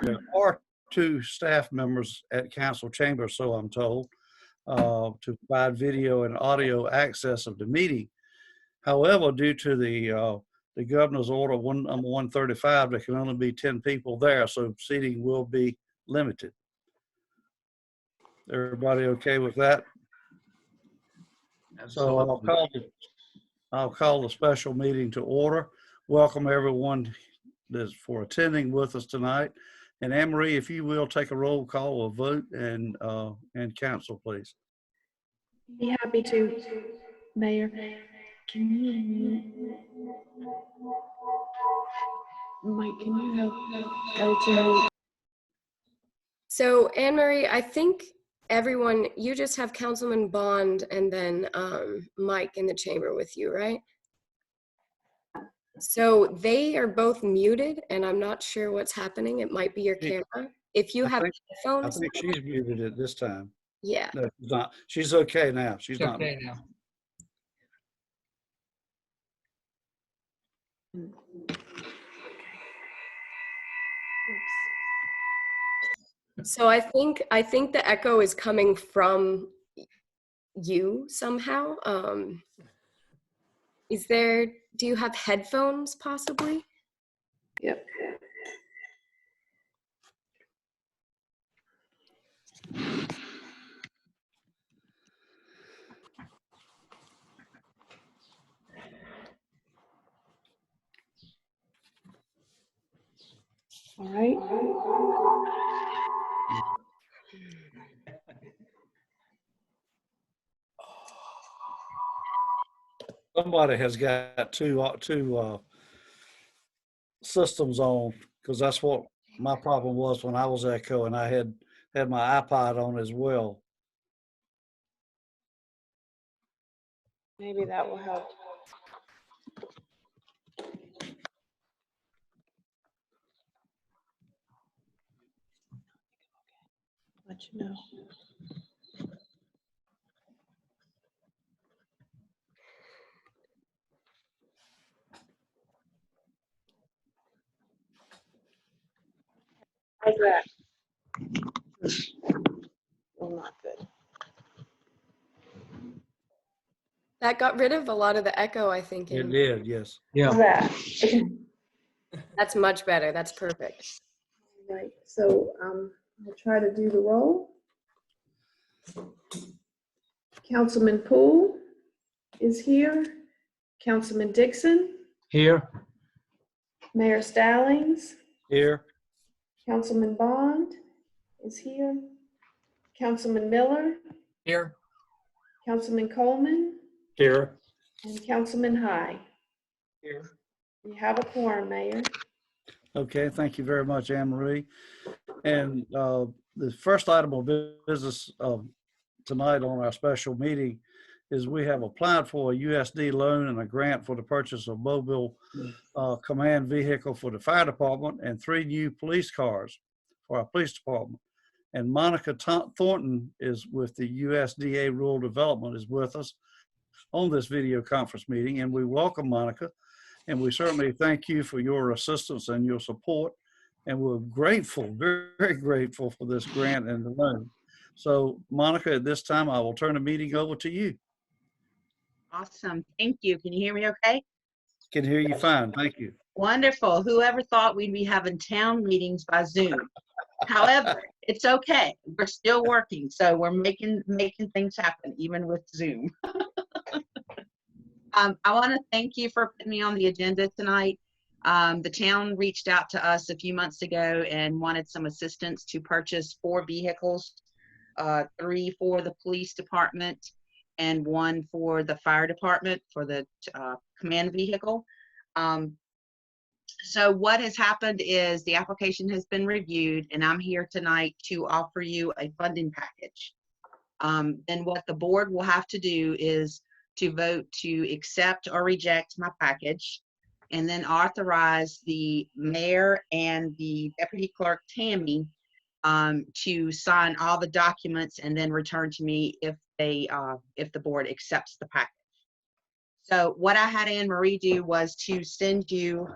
There are two staff members at council chamber, so I'm told, to provide video and audio access of the meeting. However, due to the governor's order number 135, there can only be 10 people there, so seating will be limited. Everybody okay with that? So I'll call the special meeting to order. Welcome everyone for attending with us tonight. And Anne Marie, if you will, take a roll call or vote and council, please. Be happy to, Mayor. Can you, Mike, can you help to? So Anne Marie, I think everyone, you just have Councilman Bond and then Mike in the chamber with you, right? So they are both muted and I'm not sure what's happening. It might be your camera. If you have headphones. I think she's muted at this time. Yeah. No, she's not. She's okay now. She's not. Okay now. So I think the echo is coming from you somehow. Do you have headphones possibly? Yep. All right. Somebody has got two systems on, because that's what my problem was when I was Echo, and I had my iPod on as well. Maybe that will help. Let you know. How's that? Well, not good. That got rid of a lot of the echo, I think. It did, yes. Yeah. How's that? That's much better. That's perfect. Right. So I'll try to do the roll. Councilman Poole is here. Councilman Dixon. Here. Mayor Stallings. Here. Councilman Bond is here. Councilman Miller. Here. Councilman Coleman. Here. And Councilman High. Here. You have a quorum, Mayor. Okay, thank you very much, Anne Marie. And the first item of business tonight on our special meeting is we have applied for a USD loan and a grant for the purchase of mobile command vehicle for the fire department and 3 new police cars for our police department. And Monica Thornton is with the USDA Rural Development is with us on this video conference meeting, and we welcome Monica, and we certainly thank you for your assistance and your support, and we're grateful, very, very grateful for this grant and the loan. So Monica, at this time, I will turn the meeting over to you. Awesome. Thank you. Can you hear me okay? Can hear you fine. Thank you. Wonderful. Whoever thought we'd be having town meetings by Zoom? However, it's okay. We're still working, so we're making things happen, even with Zoom. I want to thank you for putting me on the agenda tonight. The town reached out to us a few months ago and wanted some assistance to purchase 4 vehicles, 3 for the police department and 1 for the fire department for the command vehicle. So what has happened is the application has been reviewed, and I'm here tonight to offer you a funding package. Then what the board will have to do is to vote to accept or reject my package, and then authorize the mayor and the deputy clerk, Tammy, to sign all the documents and then return to me if the board accepts the package. So what I had Anne Marie do was to send you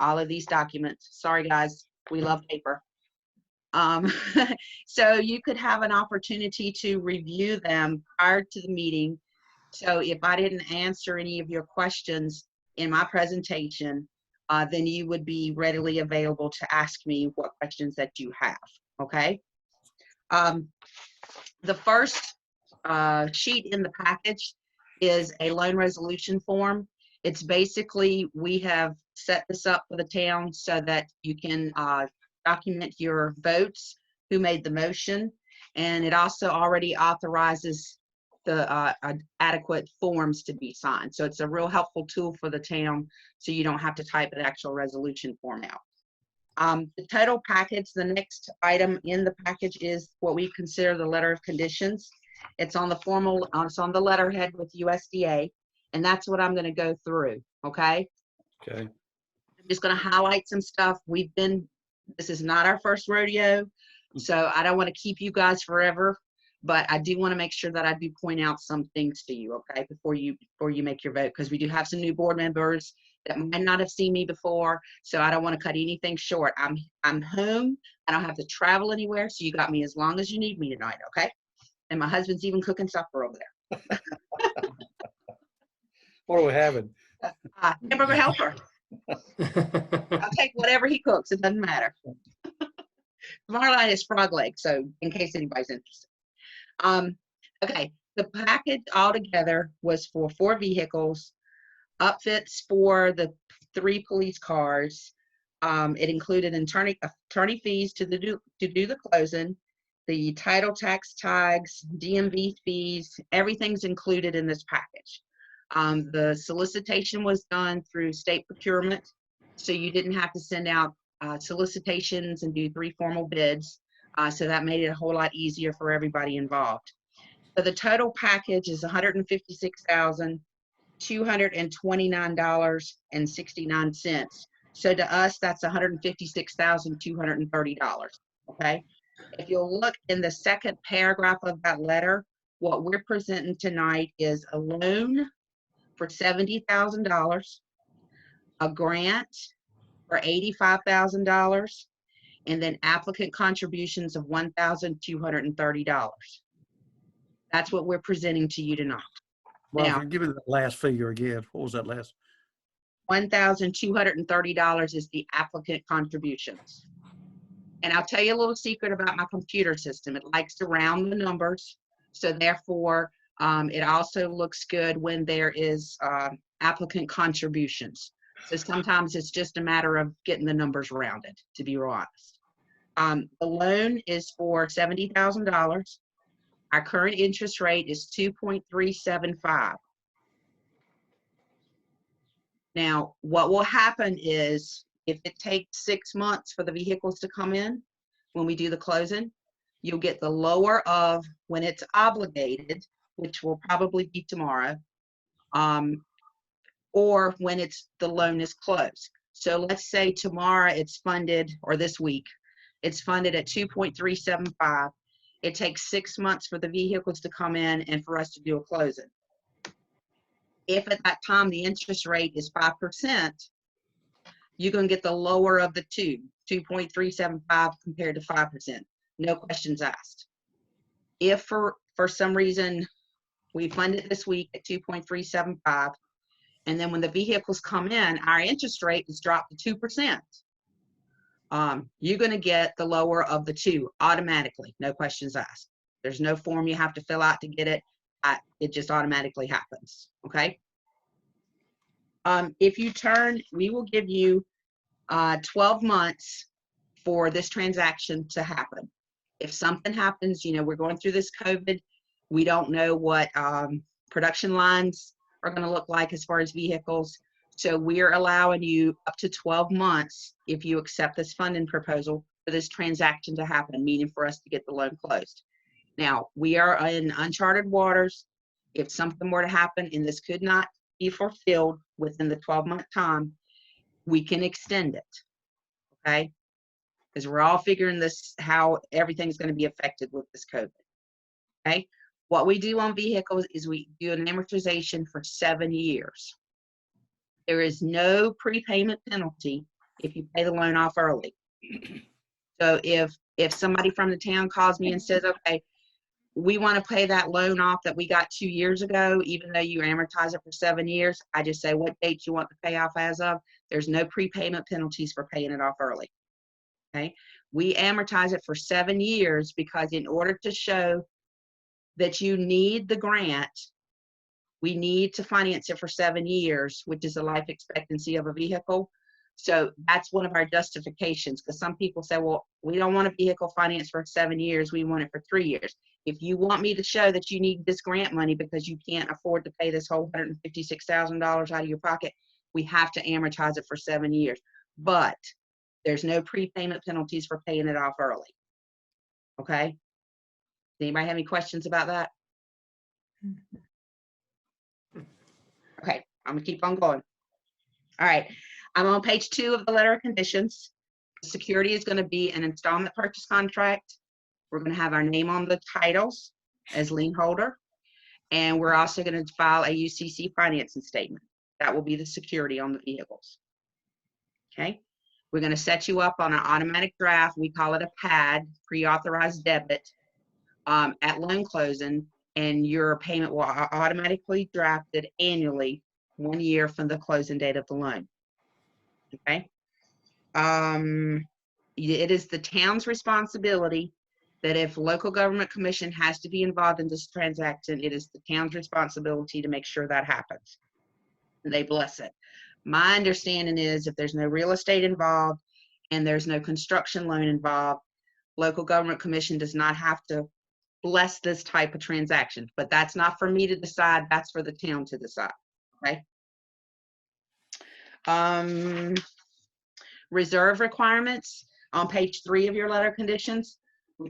all of these documents. Sorry guys, we love paper. So you could have an opportunity to review them prior to the meeting. So if I didn't answer any of your questions in my presentation, then you would be readily available to ask me what questions that you have, okay? The first sheet in the package is a loan resolution form. It's basically, we have set this up for the town so that you can document your votes, who made the motion, and it also already authorizes the adequate forms to be signed. So it's a real helpful tool for the town, so you don't have to type an actual resolution form out. The total package, the next item in the package is what we consider the letter of conditions. It's on the formal, it's on the letterhead with USDA, and that's what I'm going to go through, okay? Okay. I'm just going to highlight some stuff. This is not our first rodeo, so I don't want to keep you guys forever, but I do want to make sure that I do point out some things to you, okay, before you make your vote, because we do have some new board members that might not have seen me before, so I don't want to cut anything short. I'm home. I don't have to travel anywhere, so you got me as long as you need me tonight, okay? And my husband's even cooking supper over there. What are we having? Hamburger helper. I'll take whatever he cooks. It doesn't matter. Marline is frog leg, so in case anybody's interested. Okay, the package altogether was for 4 vehicles, upfits for the 3 police cars. It included attorney fees to do the closing, the title tax tags, DMV fees, everything's included in this package. The solicitation was done through state procurement, so you didn't have to send out solicitations and do 3 formal bids. So that made it a whole lot easier for everybody involved. So the total package is $156,229.69. So to us, that's $156,230, okay? If you'll look in the second paragraph of that letter, what we're presenting tonight is a loan for $70,000, a grant for $85,000, and then applicant contributions of $1,230. That's what we're presenting to you tonight. Well, Now, if you give me that last figure again, what was that last? $1,230 is the applicant contributions. And I'll tell you a little secret about my computer system. It likes to round the numbers. So therefore, it also looks good when there is applicant contributions. So sometimes it's just a matter of getting the numbers rounded, to be real honest. The loan is for $70,000. Our current interest rate is 2.375. Now, what will happen is if it takes 6 months for the vehicles to come in, when we do the closing, you'll get the lower of when it's obligated, which will probably be tomorrow, or when the loan is closed. So let's say tomorrow it's funded, or this week, it's funded at 2.375. It takes 6 months for the vehicles to come in and for us to do a closing. If at that time the interest rate is 5%, you're going to get the lower of the 2.375 compared to 5%. No questions asked. If for some reason we fund it this week at 2.375, and then when the vehicles come in, our interest rate is dropped to 2%. You're going to get the lower of the 2 automatically, no questions asked. There's no form you have to fill out to get it. It just automatically happens, okay? If you turn, we will give you 12 months for this transaction to happen. If something happens, we're going through this COVID, we don't know what production lines are going to look like as far as vehicles. So we're allowing you up to 12 months if you accept this funding proposal for this transaction to happen, meaning for us to get the loan closed. Now, we are in uncharted waters. If something were to happen and this could not be fulfilled within the 12-month time, we can extend it, okay? Because we're all figuring this, how everything's going to be affected with this COVID, okay? What we do on vehicles is we do an amortization for 7 years. There is no prepayment penalty if you pay the loan off early. So if somebody from the town calls me and says, okay, we want to pay that loan off that we got 2 years ago, even though you amortize it for 7 years, I just say what date you want to pay off as of. There's no prepayment penalties for paying it off early. Okay. We amortize it for 7 years because in order to show that you need the grant, we need to finance it for 7 years, which is the life expectancy of a vehicle. So that's one of our justifications, because some people say, well, we don't want a vehicle financed for 7 years. We want it for 3 years. If you want me to show that you need this grant money because you can't afford to pay this whole $156,000 out of your pocket, we have to amortize it for 7 years. But there's no prepayment penalties for paying it off early. Okay? Does anybody have any questions about that? Okay, I'm gonna keep on going. All right, I'm on page 2 of the letter of conditions. Security is gonna be an installment purchase contract. We're gonna have our name on the titles as lien holder. And we're also gonna file a UCC financing statement. That will be the security on the vehicles. Okay, we're gonna set you up on an automatic draft. We call it a PAD, pre-authorized debit, at loan closing, and your payment will automatically drafted annually 1 year from the closing date of the loan. Okay. It is the town's responsibility that if local government commission has to be involved in this transaction, it is the town's responsibility to make sure that happens. And they bless it. My understanding is if there's no real estate involved and there's no construction loan involved, local government commission does not have to bless this type of transaction, but that's not for me to decide. That's for the town to decide. Okay. Reserve requirements on page 3 of your letter of conditions.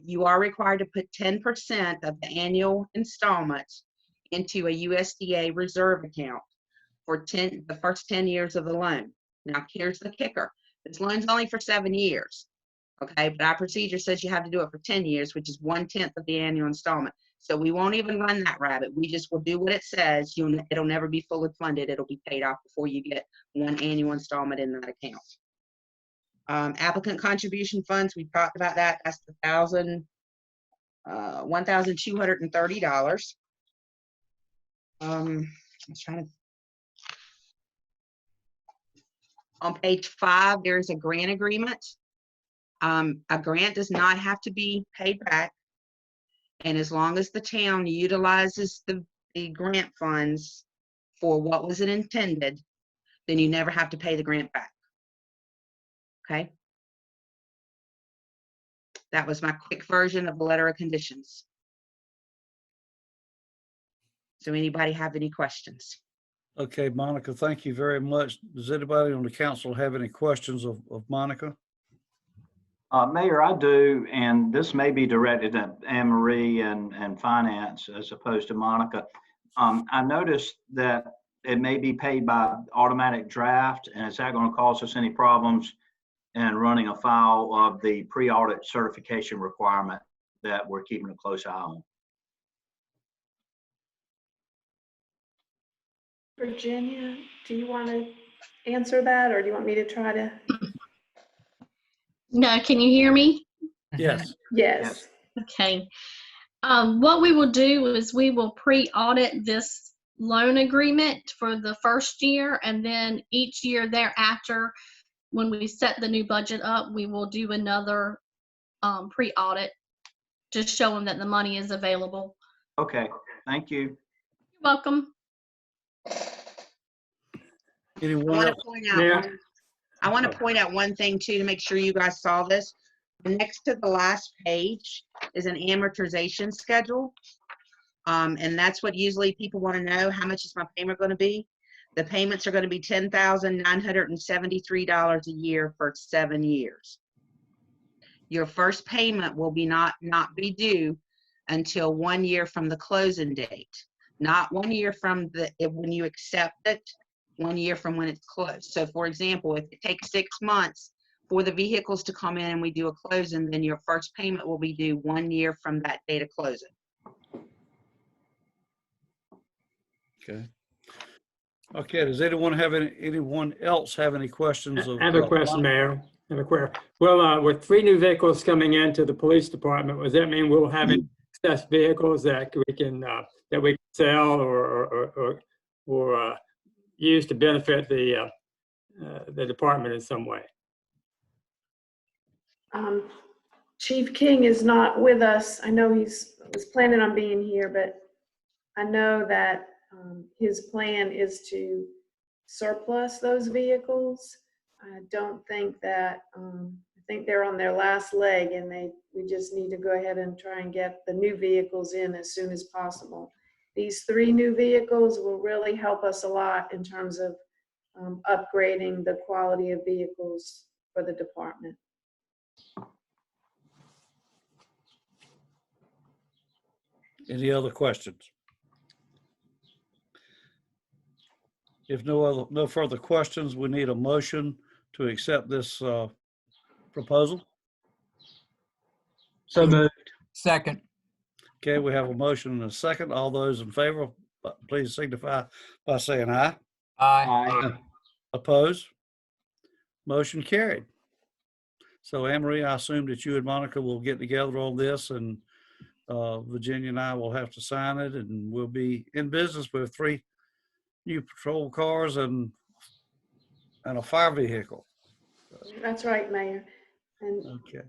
You are required to put 10% of the annual installments into a USDA reserve account for the first 10 years of the loan. Now, here's the kicker. This loan's only for 7 years. Okay, but our procedure says you have to do it for 10 years, which is 1/10 of the annual installment. So we won't even run that rabbit. We just will do what it says. It'll never be fully funded. It'll be paid off before you get one annual installment in that account. Applicant contribution funds, we talked about that. That's the $1,230. I was trying to. On page 5, there's a grant agreement. A grant does not have to be paid back. And as long as the town utilizes the grant funds for what was it intended, then you never have to pay the grant back. Okay? That was my quick version of the letter of conditions. So anybody have any questions? Okay, Monica, thank you very much. Does anybody on the council have any questions of Monica? Mayor, I do, and this may be directed at Anne Marie and Finance as opposed to Monica. I noticed that it may be paid by automatic draft, and is that going to cause us any problems in running a file of the pre-audit certification requirement that we're keeping a close eye on? Virginia, do you want to answer that, or do you want me to try to? No, can you hear me? Yes. Yes. Okay. What we will do is we will pre-audit this loan agreement for the first year, and then each year thereafter, when we set the new budget up, we will do another pre-audit to show them that the money is available. Okay, thank you. You're welcome. Anyone else? I want to point out one thing too, to make sure you guys saw this. Next to the last page is an amortization schedule. And that's what usually people want to know. How much is my payment going to be? The payments are going to be $10,973 a year for 7 years. Your first payment will be not be due until 1 year from the closing date, not 1 year from when you accept it, 1 year from when it's closed. So for example, if it takes 6 months for the vehicles to come in and we do a closing, then your first payment will be due 1 year from that date of closing. Okay. Okay, does anyone else have any questions of? I have a question, Mayor. have a query. Well, with 3 new vehicles coming into the police department, does that mean we'll have excess vehicles that we can sell or use to benefit the department in some way? Chief King is not with us. I know was planning on being here, but I know that his plan is to surplus those vehicles. I don't think that, I think they're on their last leg, and we just need to go ahead and try and get the new vehicles in as soon as possible. These 3 new vehicles will really help us a lot in terms of upgrading the quality of vehicles for the department. Any other questions? If no further questions, we need a motion to accept this proposal. So moved. Second. Okay, we have a motion and a second. All those in favor, please signify by saying aye. Aye. Opposed? Motion carried. So Anne Marie, I assume that you and Monica will get together on this, and Virginia and I will have to sign it, and we'll be in business with 3 new patrol cars and a fire vehicle. That's right, Mayor. And Okay.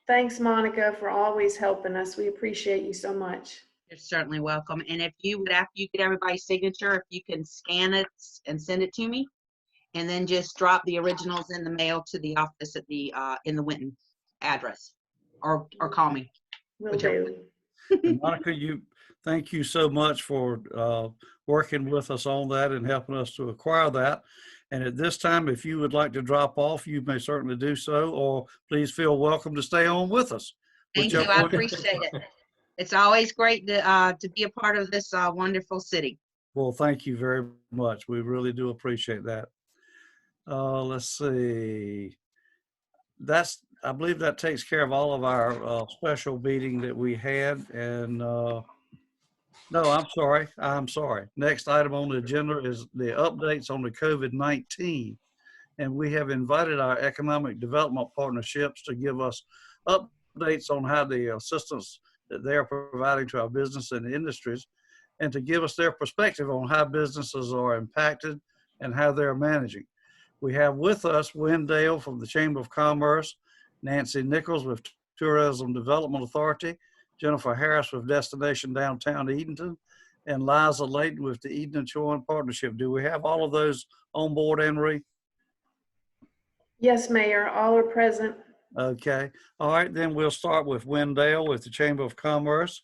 thanks, Monica, for always helping us. We appreciate you so much. You're certainly welcome. And if you would, after you get everybody's signature, if you can scan it and send it to me, and then just drop the originals in the mail to the office at the in the Winton address, or call me. Will Whichever. do. And Monica, thank you so much for working with us on that and helping us to acquire that. And at this time, if you would like to drop off, you may certainly do so, or please feel welcome to stay on with us. Thank you. I appreciate it. It's always great to be a part of this wonderful city. Well, thank you very much. We really do appreciate that. Let's see. I believe that takes care of all of our special meeting that we had. And no, I'm sorry. Next item on the agenda is the updates on the COVID-19. And we have invited our economic development partnerships to give us updates on how the assistance that they are providing to our business and industries, and to give us their perspective on how businesses are impacted and how they're managing. We have with us Wendell from the Chamber of Commerce, Nancy Nichols with Tourism Development Authority, Jennifer Harris with Destination Downtown Edenton, and Liza Layton with the Edenton Partnership. Do we have all of those on board, Anne Marie? Yes, Mayor, all are present. Okay. All right, then we'll start with Wendell with the Chamber of Commerce.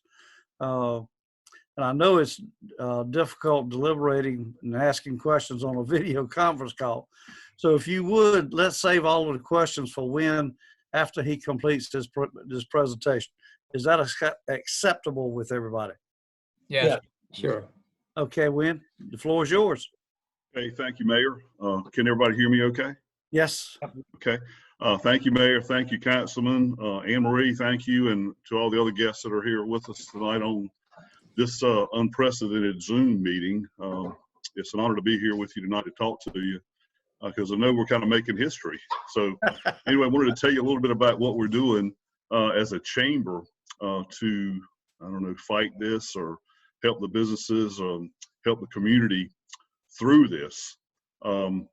And I know it's difficult deliberating and asking questions on a video conference call. So if you would, let's save all of the questions for Wen after he completes this presentation. Is that acceptable with everybody? Yes. Yeah, sure. Okay, Wen, the floor is yours. Okay, thank you, Mayor. Can everybody hear me okay? Yes. Okay. Thank you, Mayor. Thank you, Councilman. Anne Marie, thank you, and to all the other guests that are here with us tonight on this unprecedented Zoom meeting. It's an honor to be here with you tonight to talk to you, because I know we're kind of making history. So anyway, I wanted to tell you a little bit about what we're doing as a chamber to, I don't know, fight this or help the businesses, help the community through this. I'm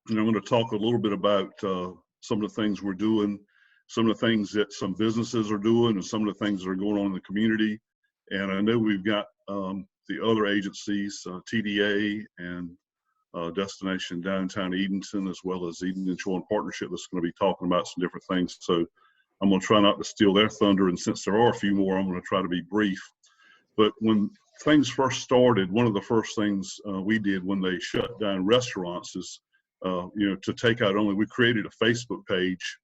going to talk a little bit about some of the things we're doing, some of the things that some businesses are doing, and some of the things that are going on in the community. And I know we've got the other agencies, TDA and Destination Downtown Edenton, as well as Edenton Partnership, that's going to be talking about some different things. So I'm going to try not to steal their thunder. And since there are a few more, I'm going to try to be brief. But when things first started, one of the first things we did when they shut down restaurants is, to take out only, we created a Facebook page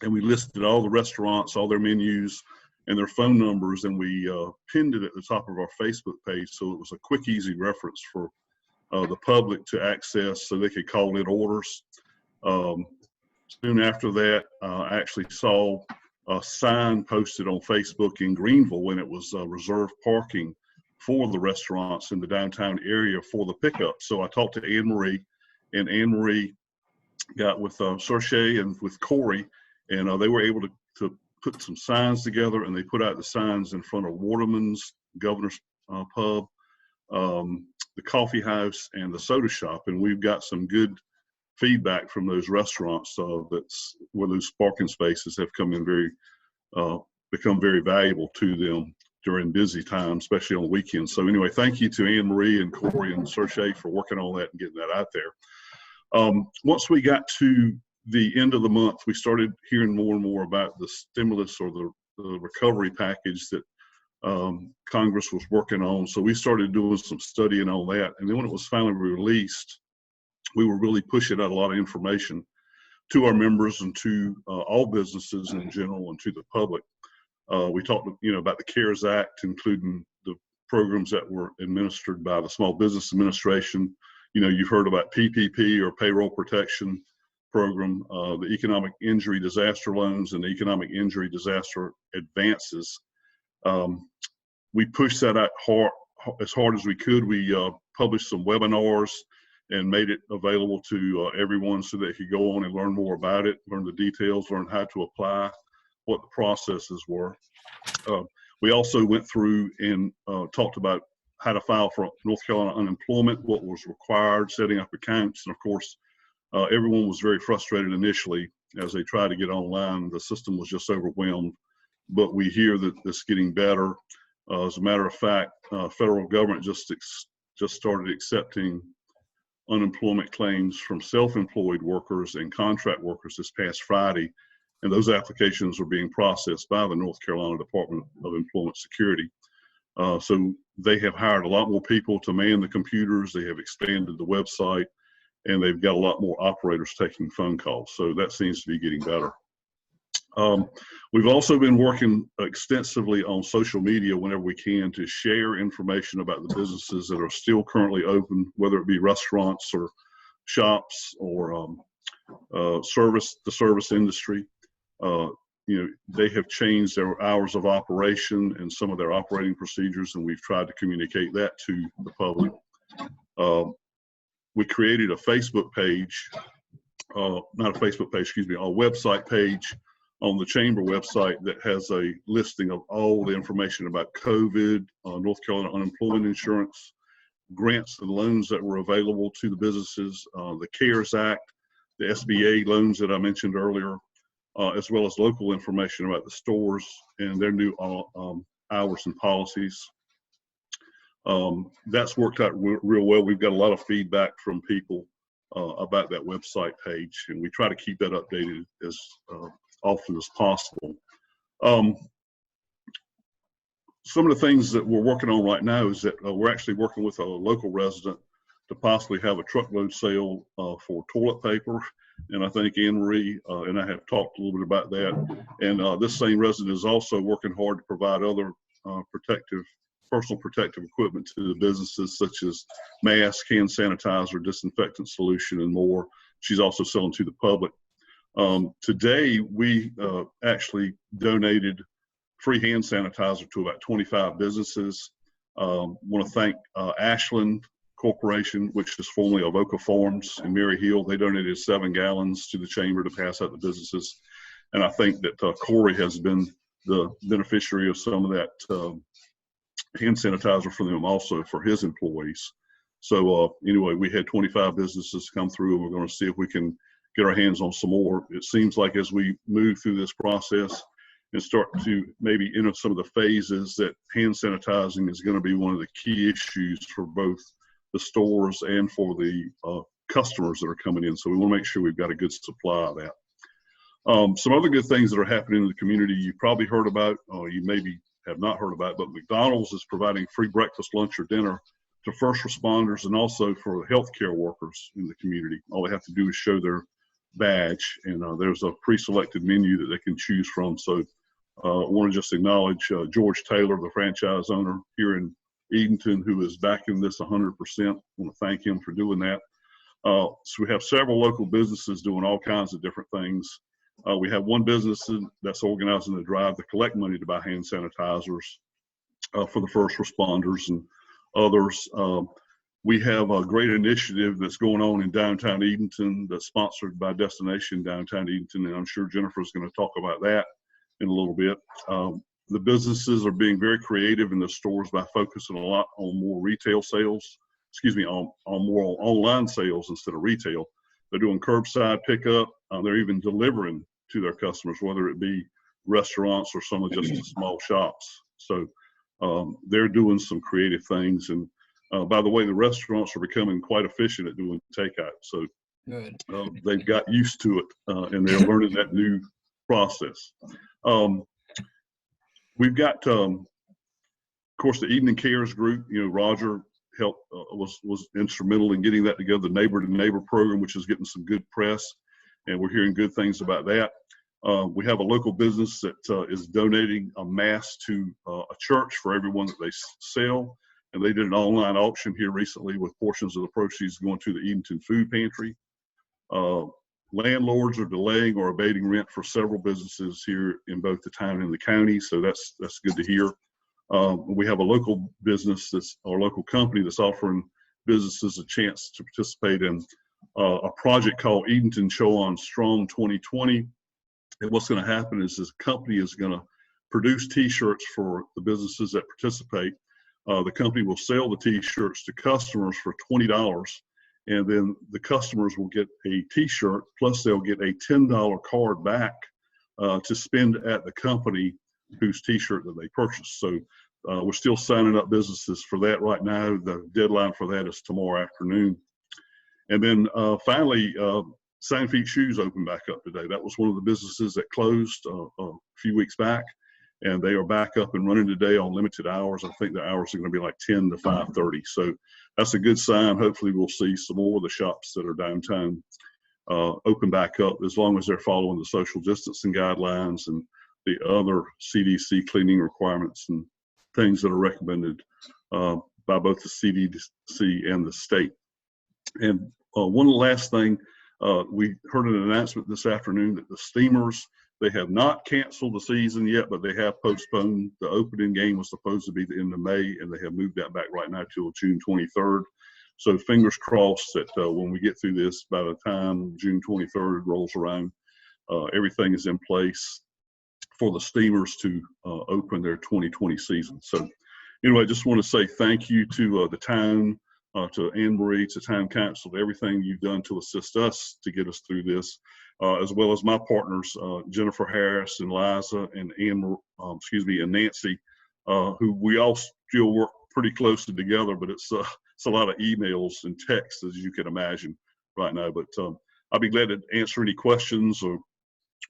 and we listed all the restaurants, all their menus and their phone numbers, and we pinned it at the top of our Facebook page. So it was a quick, easy reference for the public to access so they could call in orders. Soon after that, I actually saw a sign posted on Facebook in Greenville when it was reserved parking for the restaurants in the downtown area for the pickup. So I talked to Anne Marie, and Anne Marie got with Sershay and with Corey, and they were able to put some signs together, and they put out the signs in front of Waterman's, Governor's Pub, the Coffee House, and the Soda Shop. And we've got some good feedback from those restaurants that's where those parking spaces have become very valuable to them during busy times, especially on weekends. So anyway, thank you to Anne Marie and Corey and Sershay for working on that and getting that out there. Once we got to the end of the month, we started hearing more and more about the stimulus or the recovery package that Congress was working on. So we started doing some studying on that. And then when it was finally released, we were really pushing out a lot of information to our members and to all businesses in general and to the public. We talked, about the CARES Act, including the programs that were administered by the Small Business Administration. You've heard about PPP or payroll protection program, the economic injury disaster loans and the economic injury disaster advances. We pushed that out as hard as we could. We published some webinars and made it available to everyone so they could go on and learn more about it, learn the details, learn how to apply, what the processes were. We also went through and talked about how to file for North Carolina unemployment, what was required, setting up accounts. And of course, everyone was very frustrated initially as they tried to get online. The system was just overwhelmed, but we hear that it's getting better. As a matter of fact, federal government just started accepting unemployment claims from self-employed workers and contract workers this past Friday, and those applications are being processed by the North Carolina Department of Employment Security. So they have hired a lot more people to man the computers. They have expanded the website, and they've got a lot more operators taking phone calls. So that seems to be getting better. We've also been working extensively on social media whenever we can to share information about the businesses that are still currently open, whether it be restaurants or shops or the service industry. They have changed their hours of operation and some of their operating procedures, and we've tried to communicate that to the public. We created a Facebook page, not a Facebook page, excuse me, a website page on the Chamber website that has a listing of all the information about COVID, North Carolina unemployment insurance, grants and loans that were available to the businesses, the CARES Act, the SBA loans that I mentioned earlier, as well as local information about the stores and their new hours and policies. That's worked out real well. We've got a lot of feedback from people about that website page, and we try to keep that updated as often as possible. Some of the things that we're working on right now is that we're actually working with a local resident to possibly have a truckload sale for toilet paper. And I think Anne Marie and I have talked a little bit about that. And this same resident is also working hard to provide other personal protective equipment to the businesses, such as masks, hand sanitizer, disinfectant solution, and more. She's also selling to the public. Today, we actually donated free hand sanitizer to about 25 businesses. Want to thank Ashland Corporation, which is formerly Avoca Farms in Mary Hill. They donated 7 gallons to the Chamber to pass out to businesses. And I think that Corey has been the beneficiary of some of that hand sanitizer for them also for his employees. So anyway, we had 25 businesses come through, and we're going to see if we can get our hands on some more. It seems like as we move through this process and start to maybe enter some of the phases, that hand sanitizing is going to be one of the key issues for both the stores and for the customers that are coming in. So we want to make sure we've got a good supply of that. Some other good things that are happening in the community you probably heard about, or you maybe have not heard about, but McDonald's is providing free breakfast, lunch, or dinner to first responders and also for healthcare workers in the community. All they have to do is show their badge, and there's a pre-selected menu that they can choose from. So I want to just acknowledge George Taylor, the franchise owner here in Edenton, who is backing this 100%. I want to thank him for doing that. So we have several local businesses doing all kinds of different things. We have one business that's organizing a drive to collect money to buy hand sanitizers for the first responders and others. We have a great initiative that's going on in downtown Edenton that's sponsored by Destination Downtown Edenton, and I'm sure Jennifer's going to talk about that in a little bit. The businesses are being very creative in the stores by focusing a lot on more retail sales, on more online sales instead of retail. They're doing curbside pickup. They're even delivering to their customers, whether it be restaurants or some of just the small shops. So they're doing some creative things. And by the way, the restaurants are becoming quite efficient at doing takeout. So Good. they've got used to it, and they're learning that new process. We've got, of course, the Evening Cares group. Roger helped was instrumental in getting that together. The Neighbor to Neighbor program, which is getting some good press, and we're hearing good things about that. We have a local business that is donating a mass to a church for everyone that they sell. And they did an online auction here recently with portions of the proceeds going to the Edenton Food Pantry. Landlords are delaying or abating rent for several businesses here in both the town and the county. So that's good to hear. We have a local business or local company that's offering businesses a chance to participate in a project called Edenton Show on Strong 2020. And what's going to happen is this company is going to produce T-shirts for the businesses that participate. The company will sell the T-shirts to customers for $20, and then the customers will get a T-shirt, plus they'll get a $10 card back to spend at the company whose T-shirt that they purchased. So we're still signing up businesses for that right now. The deadline for that is tomorrow afternoon. And then finally, Sign Feet Shoes opened back up today. That was one of the businesses that closed a few weeks back. And they are back up and running today on limited hours. I think the hours are going to be like 10 to 5:30. So that's a good sign. Hopefully we'll see some more of the shops that are downtown open back up, as long as they're following the social distancing guidelines and the other CDC cleaning requirements and things that are recommended by both the CDC and the state. And one last thing, we heard an announcement this afternoon that the Steamers, they have not canceled the season yet, but they have postponed. The opening game was supposed to be the end of May, and they have moved that back right now till June 23rd. So fingers crossed that when we get through this, by the time June 23rd rolls around, everything is in place for the Steamers to open their 2020 season. So anyway, I just want to say thank you to the town, to Anne Marie, to town council, to everything you've done to assist us to get us through this. As well as my partners, Jennifer Harris and Liza and and Nancy, who we all still work pretty closely together, but it's a lot of emails and texts, as you can imagine right now. But I'll be glad to answer any questions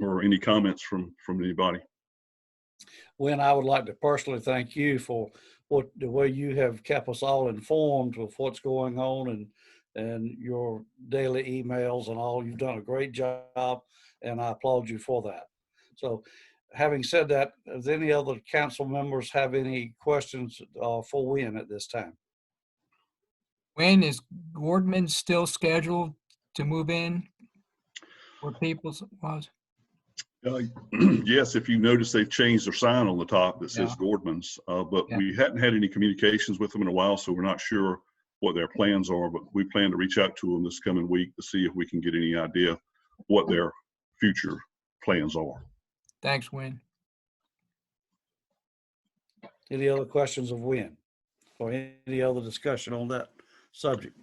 or any comments from anybody. Wynn, I would like to personally thank you for the way you have kept us all informed with what's going on and your daily emails and all. You've done a great job, and I applaud you for that. So having said that, does any other council members have any questions for Wynn at this time? When is Gordman still scheduled to move in where Peoples was? Yes, if you notice, they've changed their sign on the top that says Gordman's, but we hadn't had any communications with them in a while, so we're not sure what their plans are, but we plan to reach out to them this coming week to see if we can get any idea what their future plans are. Thanks, Wynn. Any other questions of Wynn or any other discussion on that subject?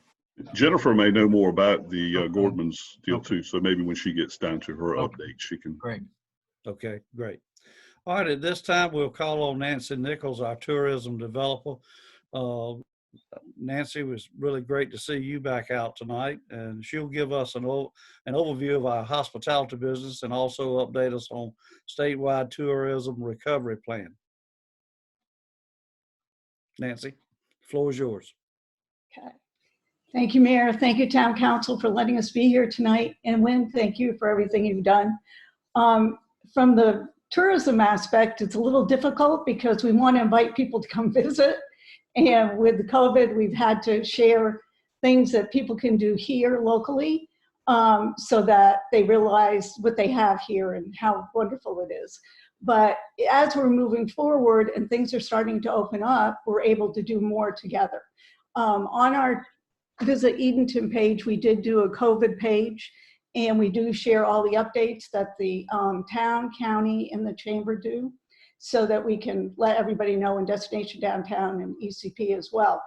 Jennifer may know more about the Gordman's deal too, so maybe when she gets down to her update, she can. Great. Okay, great. All right, at this time, we'll call on Nancy Nichols, our tourism developer. Nancy, it was really great to see you back out tonight, and she'll give us an overview of our hospitality business and also update us on statewide tourism recovery plan. Nancy, the floor is yours. Okay. Thank you, Mayor. Thank you, Town Council, for letting us be here tonight. And Wynn, thank you for everything you've done. From the tourism aspect, it's a little difficult because we want to invite people to come visit. And with the COVID, we've had to share things that people can do here locally so that they realize what they have here and how wonderful it is. But as we're moving forward and things are starting to open up, we're able to do more together. On our Visit Edenton page, we did do a COVID page, and we do share all the updates that the town, county, and the chamber do, so that we can let everybody know in Destination Downtown and ECP as well.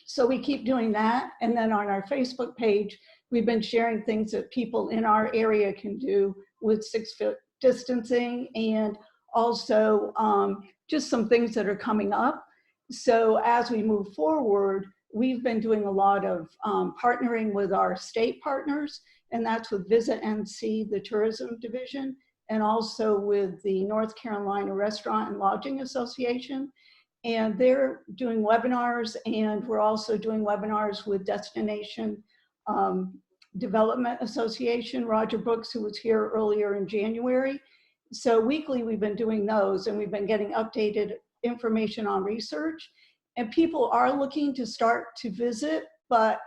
So we keep doing that. And then on our Facebook page, we've been sharing things that people in our area can do with 6-foot distancing, and also just some things that are coming up. So as we move forward, we've been doing a lot of partnering with our state partners, and that's with Visit NC, the tourism division, and also with the North Carolina Restaurant and Lodging Association. And they're doing webinars, and we're also doing webinars with Destination Development Association, Roger Brooks, who was here earlier in January. So weekly we've been doing those, and we've been getting updated information on research. And people are looking to start to visit, but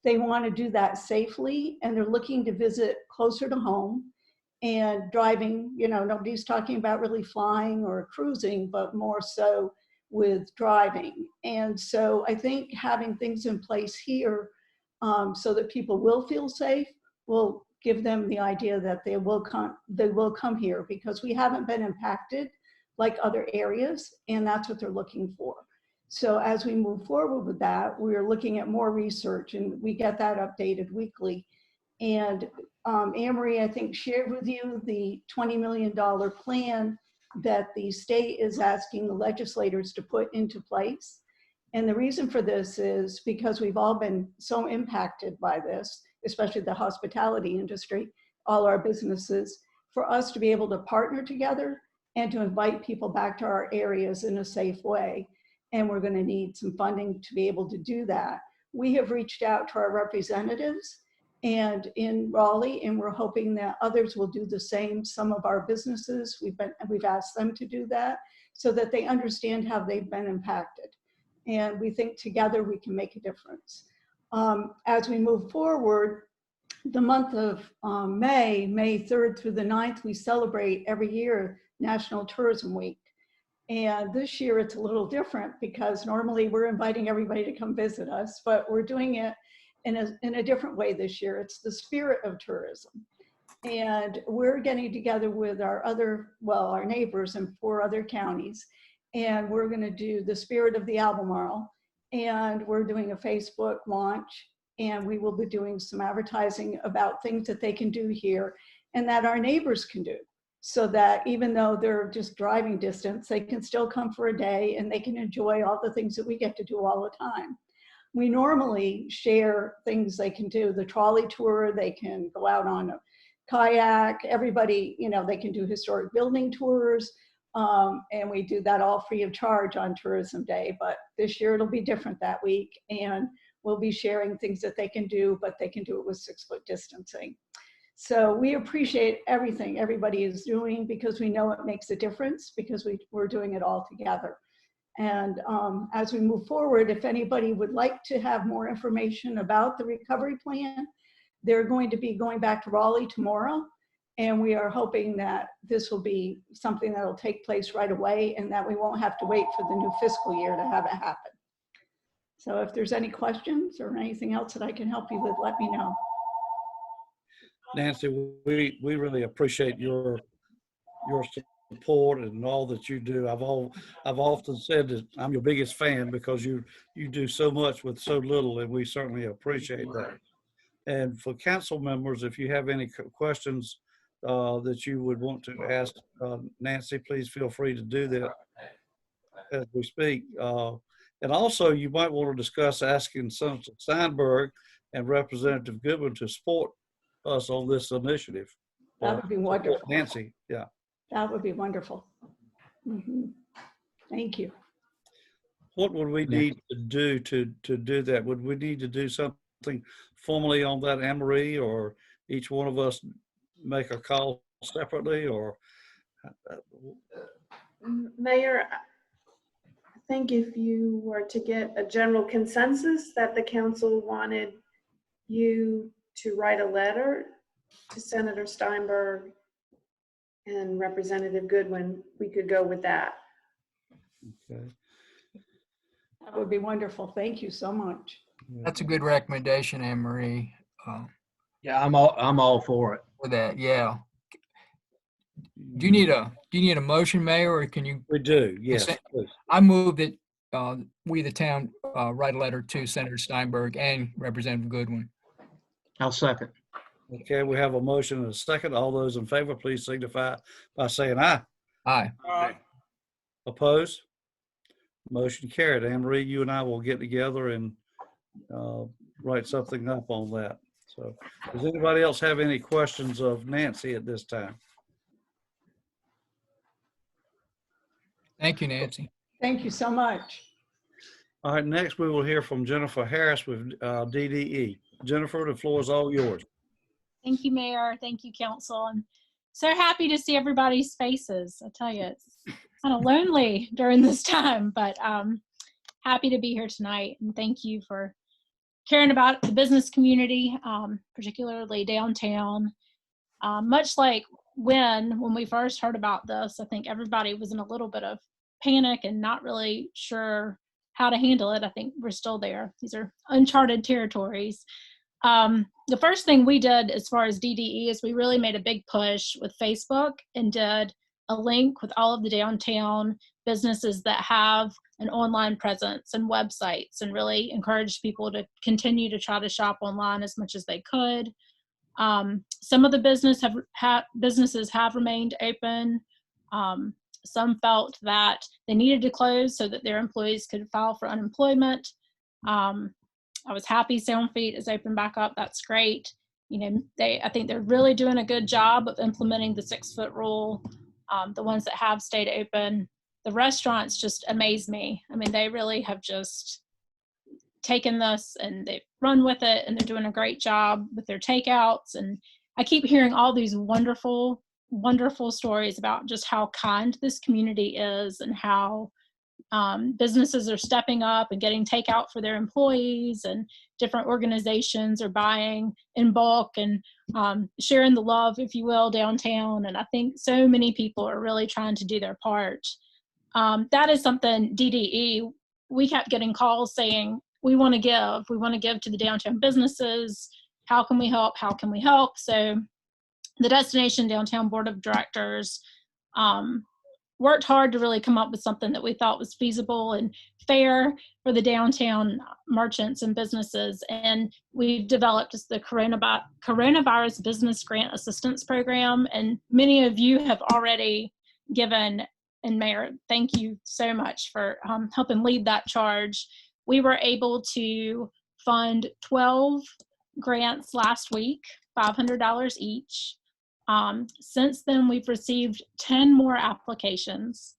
they want to do that safely, and they're looking to visit closer to home. And driving, you know, nobody's talking about really flying or cruising, but more so with driving. And so I think having things in place here so that people will feel safe will give them the idea that they will come here, because we haven't been impacted like other areas, and that's what they're looking for. So as we move forward with that, we're looking at more research, and we get that updated weekly. And Anne-Marie, I think, shared with you the $20 million plan that the state is asking the legislators to put into place. And the reason for this is because we've all been so impacted by this, especially the hospitality industry, all our businesses, for us to be able to partner together and to invite people back to our areas in a safe way. And we're going to need some funding to be able to do that. We have reached out to our representatives and in Raleigh, and we're hoping that others will do the same. Some of our businesses, we've asked them to do that so that they understand how they've been impacted. And we think together we can make a difference. As we move forward, the month of May 3rd through the 9th, we celebrate every year National Tourism Week. And this year it's a little different because normally we're inviting everybody to come visit us, but we're doing it in a different way this year. It's the spirit of tourism. And we're getting together with our neighbors in 4 other counties. And we're gonna do the spirit of the Albemarle. And we're doing a Facebook launch. And we will be doing some advertising about things that they can do here and that our neighbors can do. So that even though they're just driving distance, they can still come for a day and they can enjoy all the things that we get to do all the time. We normally share things they can do, the trolley tour, they can go out on a kayak, everybody, you know, they can do historic building tours, and we do that all free of charge on Tourism Day. But this year it'll be different that week, and we'll be sharing things that they can do, but they can do it with 6-foot distancing. So we appreciate everything everybody is doing because we know it makes a difference because we're doing it all together. And as we move forward, if anybody would like to have more information about the recovery plan, they're going to be going back to Raleigh tomorrow. And we are hoping that this will be something that will take place right away and that we won't have to wait for the new fiscal year to have it happen. So if there's any questions or anything else that I can help you with, let me know. Nancy, we really appreciate your support and all that you do. I've often said that I'm your biggest fan because you do so much with so little, and we certainly appreciate that. And for council members, if you have any questions that you would want to ask Nancy, please feel free to do that as we speak. And also, you might want to discuss asking Senator Steinberg and Representative Goodwin to support us on this initiative. That would be wonderful. Nancy, yeah. That would be wonderful. Mm-hmm. Thank you. What would we need to do to do that? Would we need to do something formally on that, Anne-Marie, or each one of us make a call separately, or? Mayor, I think if you were to get a general consensus that the council wanted you to write a letter to Senator Steinberg and Representative Goodwin, we could go with that. Okay. That would be wonderful. Thank you so much. That's a good recommendation, Anne Marie. Yeah, I'm all for it. For that, yeah. Do you need a motion, Mayor, or can you? We do, yes, Consent- please. I move that we, the town, write a letter to Senator Steinberg and Representative Goodwin. I'll second. Okay, we have a motion and a second. All those in favor, please signify by saying aye. Aye. Opposed? Motion carried. Anne Marie, you and I will get together and write something up on that. So does anybody else have any questions of Nancy at this time? Thank you, Nancy. Thank you so much. All right, next we will hear from Jennifer Harris with DDE. Jennifer, the floor is all yours. Thank you, Mayor. Thank you, Council. I'm so happy to see everybody's faces. I tell you, it's kind of lonely during this time, but happy to be here tonight. And thank you for caring about the business community, particularly downtown. Much like when we first heard about this, I think everybody was in a little bit of panic and not really sure how to handle it. I think we're still there. These are uncharted territories. The first thing we did as far as DDE is we really made a big push with Facebook and did a link with all of the downtown businesses that have an online presence and websites, and really encouraged people to continue to try to shop online as much as they could. Some of the businesses have remained open. Some felt that they needed to close so that their employees could file for unemployment. I was happy Sound Feet is open back up. That's great. You know, I think they're really doing a good job of implementing the 6-foot rule. The ones that have stayed open, the restaurants just amaze me. I mean, they really have just taken this and they've run with it, and they're doing a great job with their takeouts. And I keep hearing all these wonderful, wonderful stories about just how kind this community is and how businesses are stepping up and getting takeout for their employees, and different organizations are buying in bulk and sharing the love, if you will, downtown. And I think so many people are really trying to do their part. That is something DDE, we kept getting calls saying, we want to give to the downtown businesses. How can we help? How can we help? So the Destination Downtown Board of Directors worked hard to really come up with something that we thought was feasible and fair for the downtown merchants and businesses. And we've developed the Coronavirus Business Grant Assistance Program. And many of you have already given, and Mayor, thank you so much for helping lead that charge. We were able to fund 12 grants last week, $500 each. Since then, we've received 10 more applications.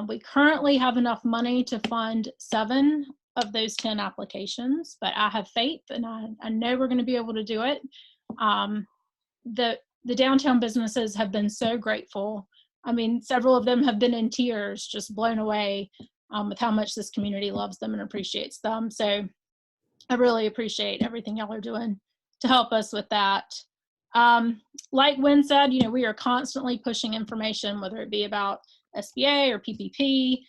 We currently have enough money to fund 7 of those 10 applications, but I have faith, and I know we're going to be able to do it. The downtown businesses have been so grateful. I mean, several of them have been in tears, just blown away with how much this community loves them and appreciates them. So I really appreciate everything y'all are doing to help us with that. Like Wynn said, you know, we are constantly pushing information, whether it be about SBA or PPP.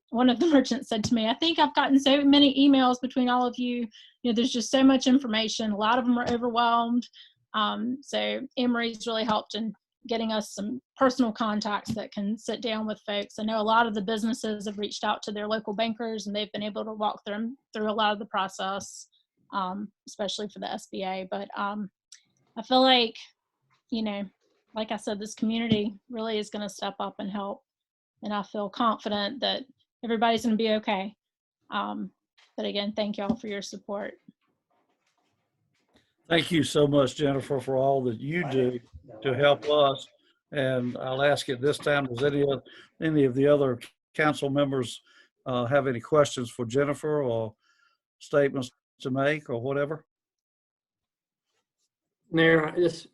One of the merchants said to me, I think I've gotten so many emails between all of you. You know, there's just so much information. A lot of them are overwhelmed. So Anne Marie's really helped in getting us some personal contacts that can sit down with folks. I know a lot of the businesses have reached out to their local bankers, and they've been able to walk them through a lot of the process, especially for the SBA. But I feel like, you know, like I said, this community really is going to step up and help. And I feel confident that everybody's going to be okay. But again, thank y'all for your support. Thank you so much, Jennifer, for all that you do to help us. And I'll ask at this time, does any of the other council members have any questions for Jennifer or statements to make or whatever? Mayor, just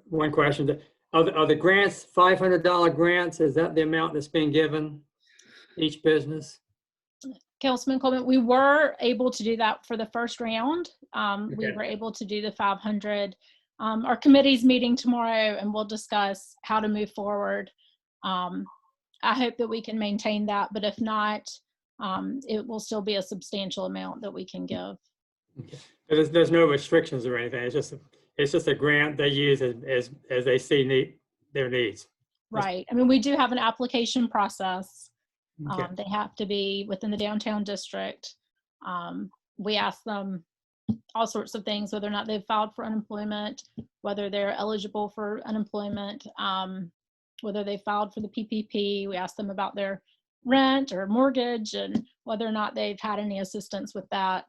one question. Are the grants $500 grants? Is that the amount that's being given each business? Councilman Coleman, we were able to do that for the first round. We Okay. were able to do the 500. Our committee's meeting tomorrow, and we'll discuss how to move forward. I hope that we can maintain that, but if not, it will still be a substantial amount that we can give. Okay. There's no restrictions or anything. It's just a grant they use as they see their needs. Right. I mean, we do have an application process. Okay. They have to be within the downtown district. We ask them all sorts of things, whether or not they've filed for unemployment, whether they're eligible for unemployment, whether they filed for the PPP. We ask them about their rent or mortgage and whether or not they've had any assistance with that.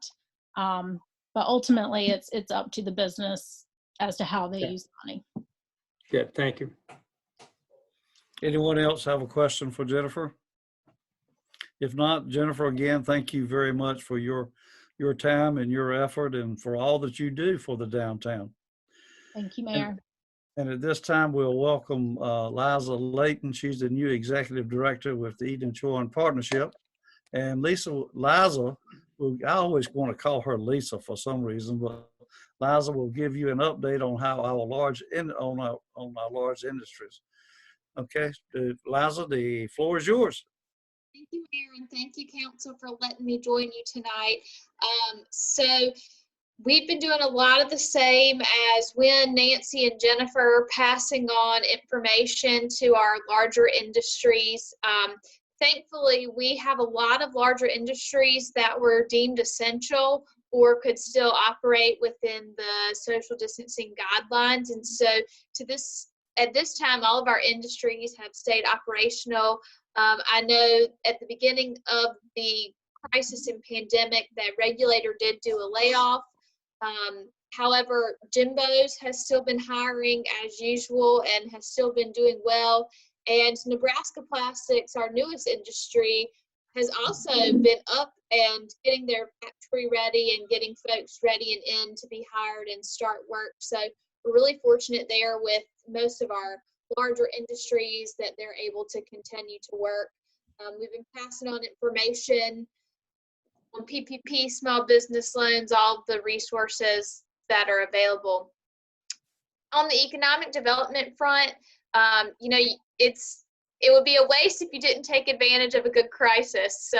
But ultimately, it's up to the business as to how they use the money. Good. Thank you. Anyone else have a question for Jennifer? If not, Jennifer, again, thank you very much for your time and your effort and for all that you do for the downtown. Thank you, Mayor. And at this time, we'll welcome Liza Layton. She's the new executive director with the Edenton Partnership. And Liza, I always want to call her Lisa for some reason, but Liza will give you an update on how our large industries. Okay, Liza, the floor is yours. Thank you, Mayor, and thank you, Council, for letting me join you tonight. So we've been doing a lot of the same as when Nancy and Jennifer passing on information to our larger industries. Thankfully, we have a lot of larger industries that were deemed essential or could still operate within the social distancing guidelines. And so at this time, all of our industries have stayed operational. I know at the beginning of the crisis and pandemic, that regulator did do a layoff. However, Jimbo's has still been hiring as usual and has still been doing well. And Nebraska Plastics, our newest industry, has also been up and getting their factory ready and getting folks ready and in to be hired and start work. So we're really fortunate there with most of our larger industries that they're able to continue to work. We've been passing on information on PPP, small business loans, all the resources that are available. On the economic development front, it would be a waste if you didn't take advantage of a good crisis. So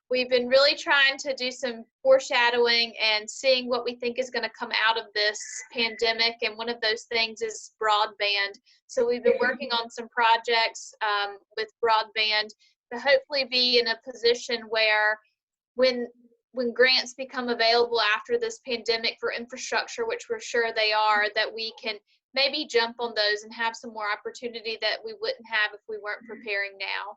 we've been really trying to do some foreshadowing and seeing what we think is going to come out of this pandemic. And one of those things is broadband. So we've been working on some projects with broadband to hopefully be in a position where when grants become available after this pandemic for infrastructure, which we're sure they are, that we can maybe jump on those and have some more opportunity that we wouldn't have if we weren't preparing now.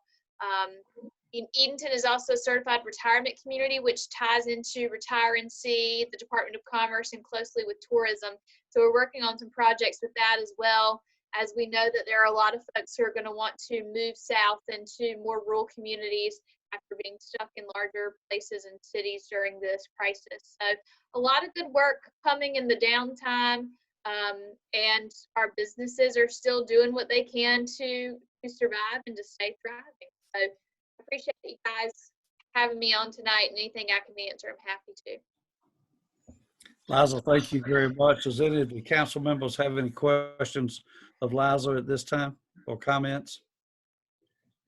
Edenton is also a certified retirement community, which ties into Retire-NC, the Department of Commerce, and closely with tourism. So we're working on some projects with that as well, as we know that there are a lot of folks who are going to want to move south into more rural communities after being stuck in larger places and cities during this crisis. So a lot of good work coming in the downtime. And our businesses are still doing what they can to survive and to stay thriving. So I appreciate you guys having me on tonight, and anything I can answer, I'm happy to. Liza, thank you very much. Does any of the council members have any questions of Liza at this time or comments?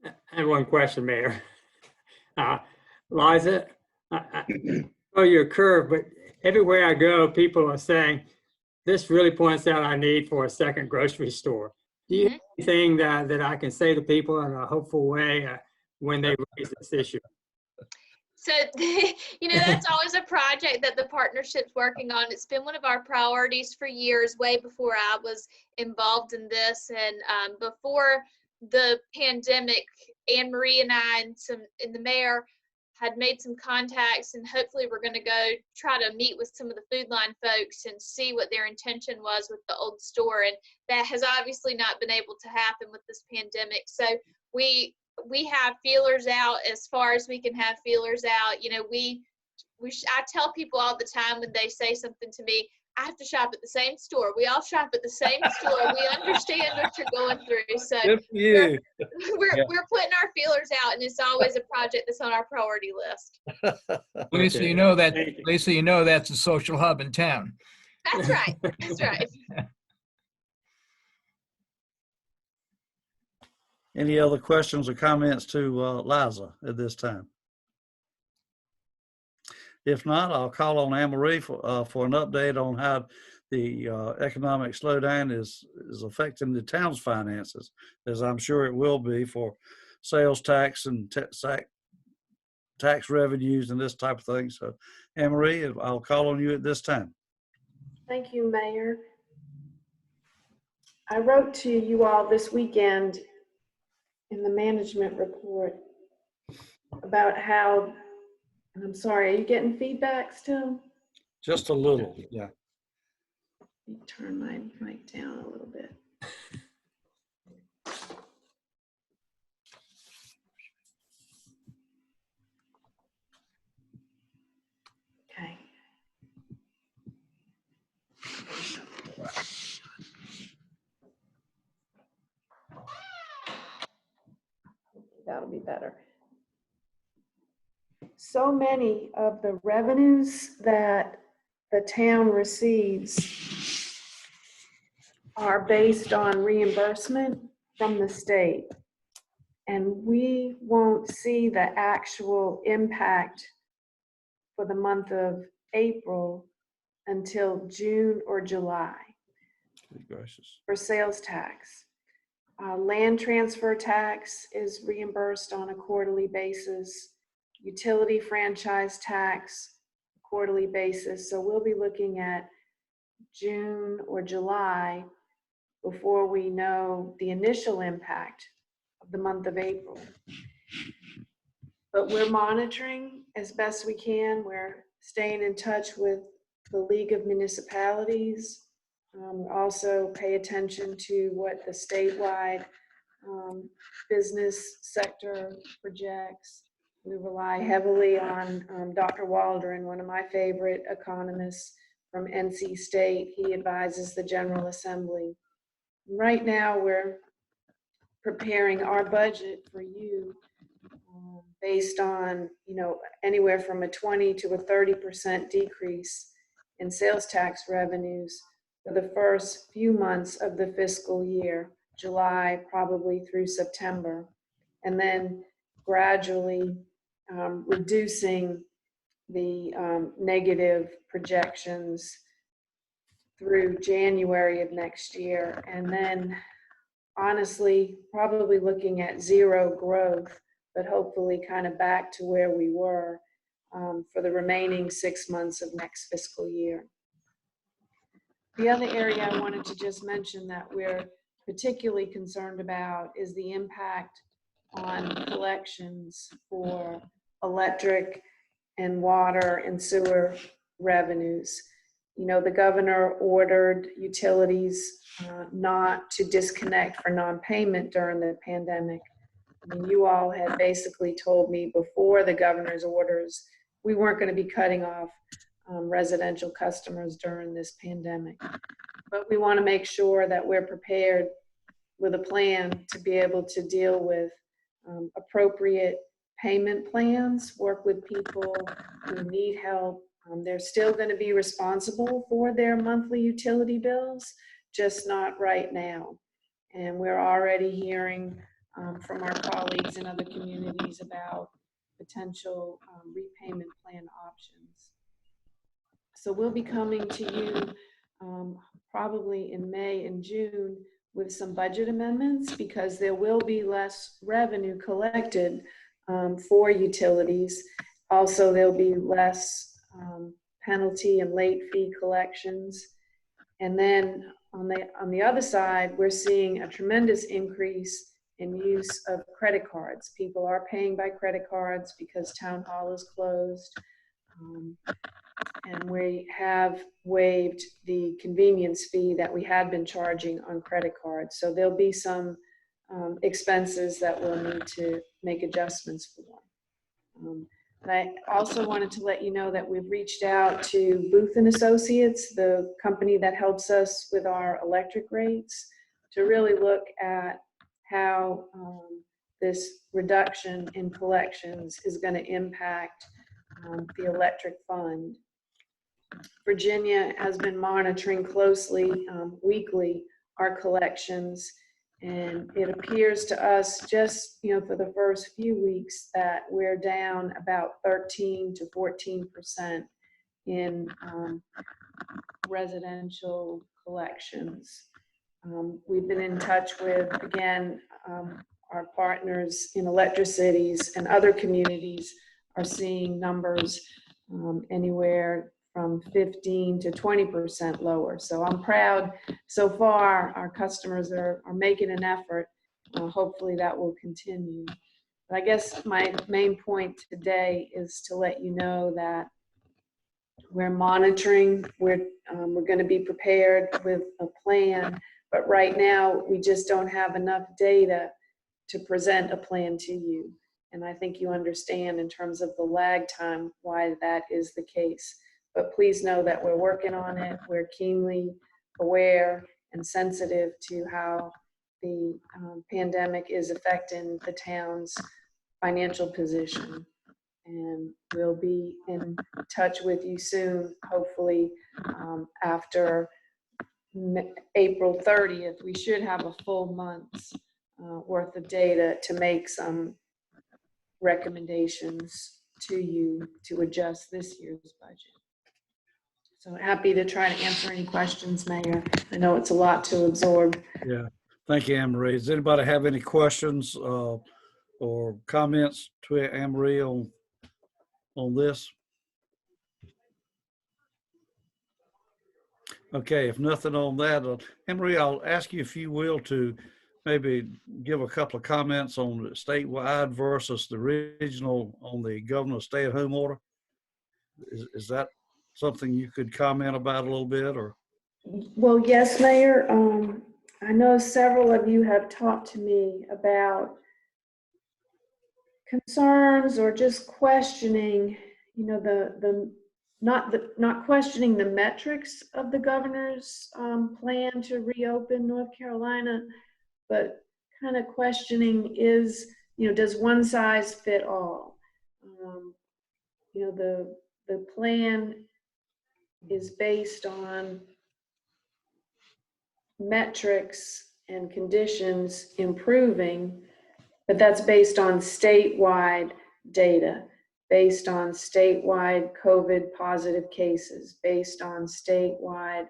I have one question, Mayor. Liza, I know your curve, but everywhere I go, people are saying, this really points out our need for a second grocery store. Do you have anything that I can say to people in a hopeful way when they raise this issue? So, that's always a project that the partnership's working on. It's been one of our priorities for years, way before I was involved in this. And before the pandemic, Anne Marie and I and the mayor had made some contacts, and hopefully we're going to go try to meet with some of the Food Line folks and see what their intention was with the old store. And that has obviously not been able to happen with this pandemic. So we have feelers out as far as we can have feelers out. I tell people all the time when they say something to me, I have to shop at the same store. We all shop at the same store. We understand what you're going through. So we're putting our feelers out, and it's always a project that's on our priority list. Lisa, you know that's a social hub in town. That's right. That's right. Any other questions or comments to Liza at this time? If not, I'll call on Anne Marie for an update on how the economic slowdown is affecting the town's finances, as I'm sure it will be for sales tax and tax revenues and this type of thing. So, Anne Marie, I'll call on you at this time. Thank you, Mayor. I wrote to you all this weekend in the management report about how, and I'm sorry, are you getting feedback still? Just a little, yeah. Let me turn my mic down a little bit. Okay. That'll be better. So many of the revenues that the town receives are based on reimbursement from the state. And we won't see the actual impact for the month of April until June or July for sales tax. Land transfer tax is reimbursed on a quarterly basis. Utility franchise tax, quarterly basis. So we'll be looking at June or July before we know the initial impact of the month of April. But we're monitoring as best we can. We're staying in touch with the League of Municipalities. We also pay attention to what the statewide business sector projects. We rely heavily on Dr. Waldron, one of my favorite economists from NC State. He advises the General Assembly. Right now, we're preparing our budget for you based on, anywhere from a 20 to a 30% decrease in sales tax revenues for the first few months of the fiscal year, July probably through September, and then gradually reducing the negative projections through January of next year. And then honestly, probably looking at zero growth, but hopefully kind of back to where we were for the remaining 6 months of next fiscal year. The other area I wanted to just mention that we're particularly concerned about is the impact on collections for electric and water and sewer revenues. The governor ordered utilities not to disconnect for non-payment during the pandemic. I mean, you all had basically told me before the governor's orders, we weren't going to be cutting off residential customers during this pandemic. But we want to make sure that we're prepared with a plan to be able to deal with appropriate payment plans, work with people who need help. They're still going to be responsible for their monthly utility bills, just not right now. And we're already hearing from our colleagues in other communities about potential repayment plan options. So we'll be coming to you probably in May and June with some budget amendments, because there will be less revenue collected for utilities. Also, there'll be less penalty and late fee collections. And then on the other side, we're seeing a tremendous increase in use of credit cards. People are paying by credit cards because town hall is closed. And we have waived the convenience fee that we had been charging on credit cards. So there'll be some expenses that we'll need to make adjustments for. And I also wanted to let you know that we've reached out to Booth & Associates, the company that helps us with our electric rates, to really look at how this reduction in collections is going to impact the electric fund. Virginia has been monitoring closely, weekly, our collections, And it appears to us just, for the first few weeks that we're down about 13 to 14% in residential collections. We've been in touch with, again, our partners in electricities and other communities are seeing numbers anywhere from 15 to 20% lower. So I'm proud so far our customers are making an effort. Hopefully that will continue. But I guess my main point today is to let you know that we're monitoring, we're going to be prepared with a plan, but right now we just don't have enough data to present a plan to you. And I think you understand in terms of the lag time why that is the case. But please know that we're working on it. We're keenly aware and sensitive to how the pandemic is affecting the town's financial position. And we'll be in touch with you soon, hopefully after April 30th. We should have a full month's worth of data to make some recommendations to you to adjust this year's budget. So happy to try to answer any questions, Mayor. I know it's a lot to absorb. Yeah, thank you, Anne Marie. Does anybody have any questions or comments to Anne Marie on this? Okay, if nothing on that, Anne Marie, I'll ask you if you will to maybe give a couple of comments on the statewide versus the regional on the governor's stay-at-home order. Is that something you could comment about a little bit, or? Well, yes, Mayor. I know several of you have talked to me about concerns or just questioning, not questioning the metrics of the governor's plan to reopen North Carolina, but kind of questioning does one size fit all? The plan is based on metrics and conditions improving, but that's based on statewide data, based on statewide COVID positive cases, based on statewide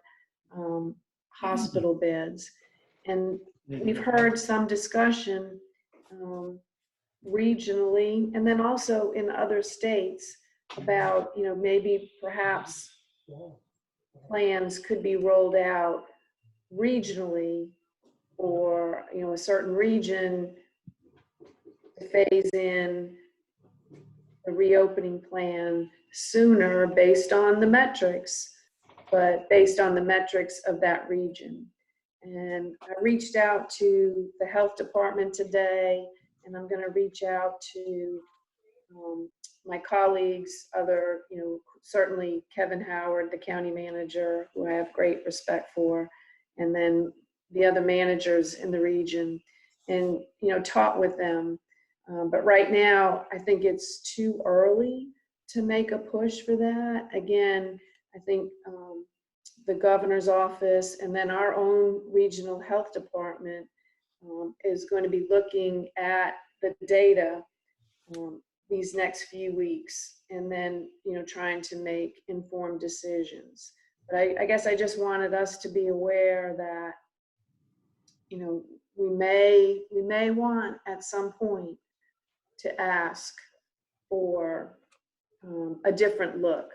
hospital beds. And we've heard some discussion regionally and then also in other states about, maybe perhaps plans could be rolled out regionally, or, a certain region phase in the reopening plan sooner based on the metrics, but based on the metrics of that region. And I reached out to the health department today, and I'm going to reach out to my colleagues, certainly Kevin Howard, the county manager, who I have great respect for, and then the other managers in the region, and talk with them. But right now, I think it's too early to make a push for that. Again, I think the governor's office and then our own regional health department is going to be looking at the data these next few weeks, and then trying to make informed decisions. But I guess I just wanted us to be aware that we may want at some point to ask for a different look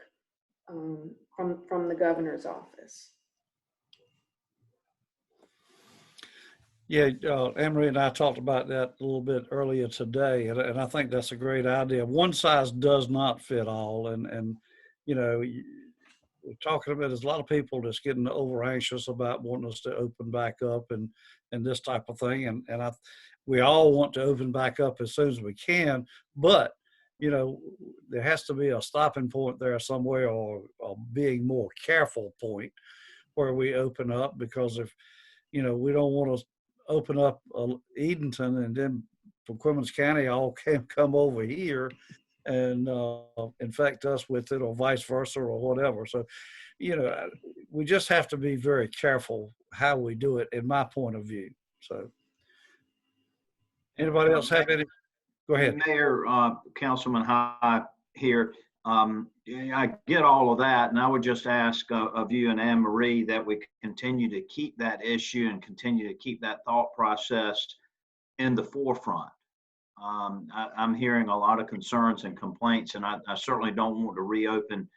from the governor's office. Yeah, Anne Marie and I talked about that a little bit earlier today, and I think that's a great idea. One size does not fit all, and we're talking about, there's a lot of people that's getting over anxious about wanting us to open back up and this type of thing, and we all want to open back up as soon as we can, but there has to be a stopping point there somewhere, or a being more careful point where we open up, because if we don't want to open up Edenton and then from Cummins County all can come over here and infect us with it, or vice versa, or whatever. So we just have to be very careful how we do it, in my point of view. So Anybody else have any? Go ahead. Mayor, Councilman High here. Yeah, I get all of that, and I would just ask of you and Anne Marie that we continue to keep that issue and continue to keep that thought process in the forefront. I'm hearing a lot of concerns and complaints, and I certainly don't want to reopen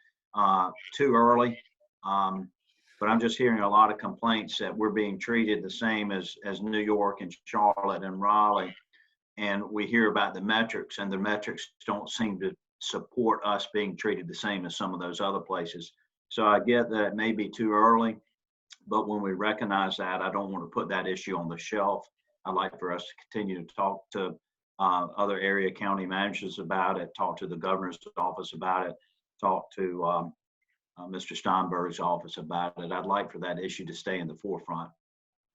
too early. But I'm just hearing a lot of complaints that we're being treated the same as New York and Charlotte and Raleigh. And we hear about the metrics, and the metrics don't seem to support us being treated the same as some of those other places. So I get that it may be too early, but when we recognize that, I don't want to put that issue on the shelf. I'd like for us to continue to talk to other area county managers about it, talk to the governor's office about it, talk to Mr. Steinberg's office about it. I'd like for that issue to stay in the forefront.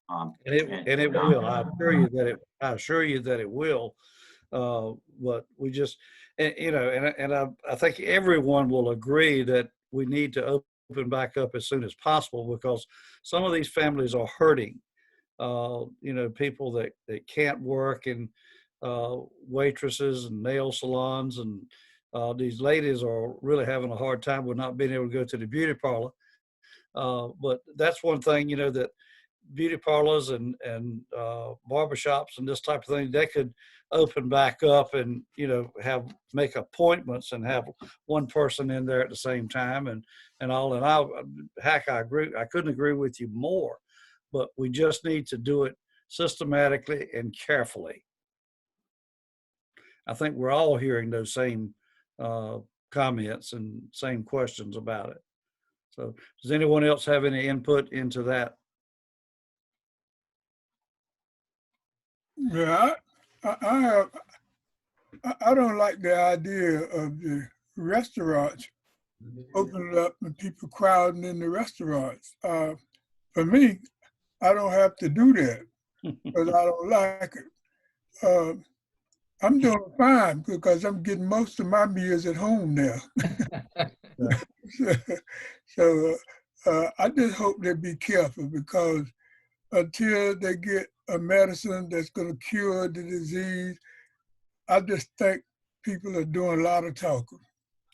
And it will. I assure you that it will. But we just, I think everyone will agree that we need to open back up as soon as possible, because some of these families are hurting. People that can't work, and waitresses and nail salons, and these ladies are really having a hard time with not being able to go to the beauty parlor. But that's one thing, that beauty parlors and barbershops and this type of thing, they could open back up and, make appointments and have one person in there at the same time and all. And I agree. I couldn't agree with you more, but we just need to do it systematically and carefully. I think we're all hearing those same comments and same questions about it. So does anyone else have any input into that? Yeah, I don't like the idea of the restaurants opening up and people crowding in the restaurants. For me, I don't have to do that because I don't like it. I'm doing fine because I'm getting most of my meals at home now. So I just hope they be careful, because until they get a medicine that's going to cure the disease, I just think people are doing a lot of talking.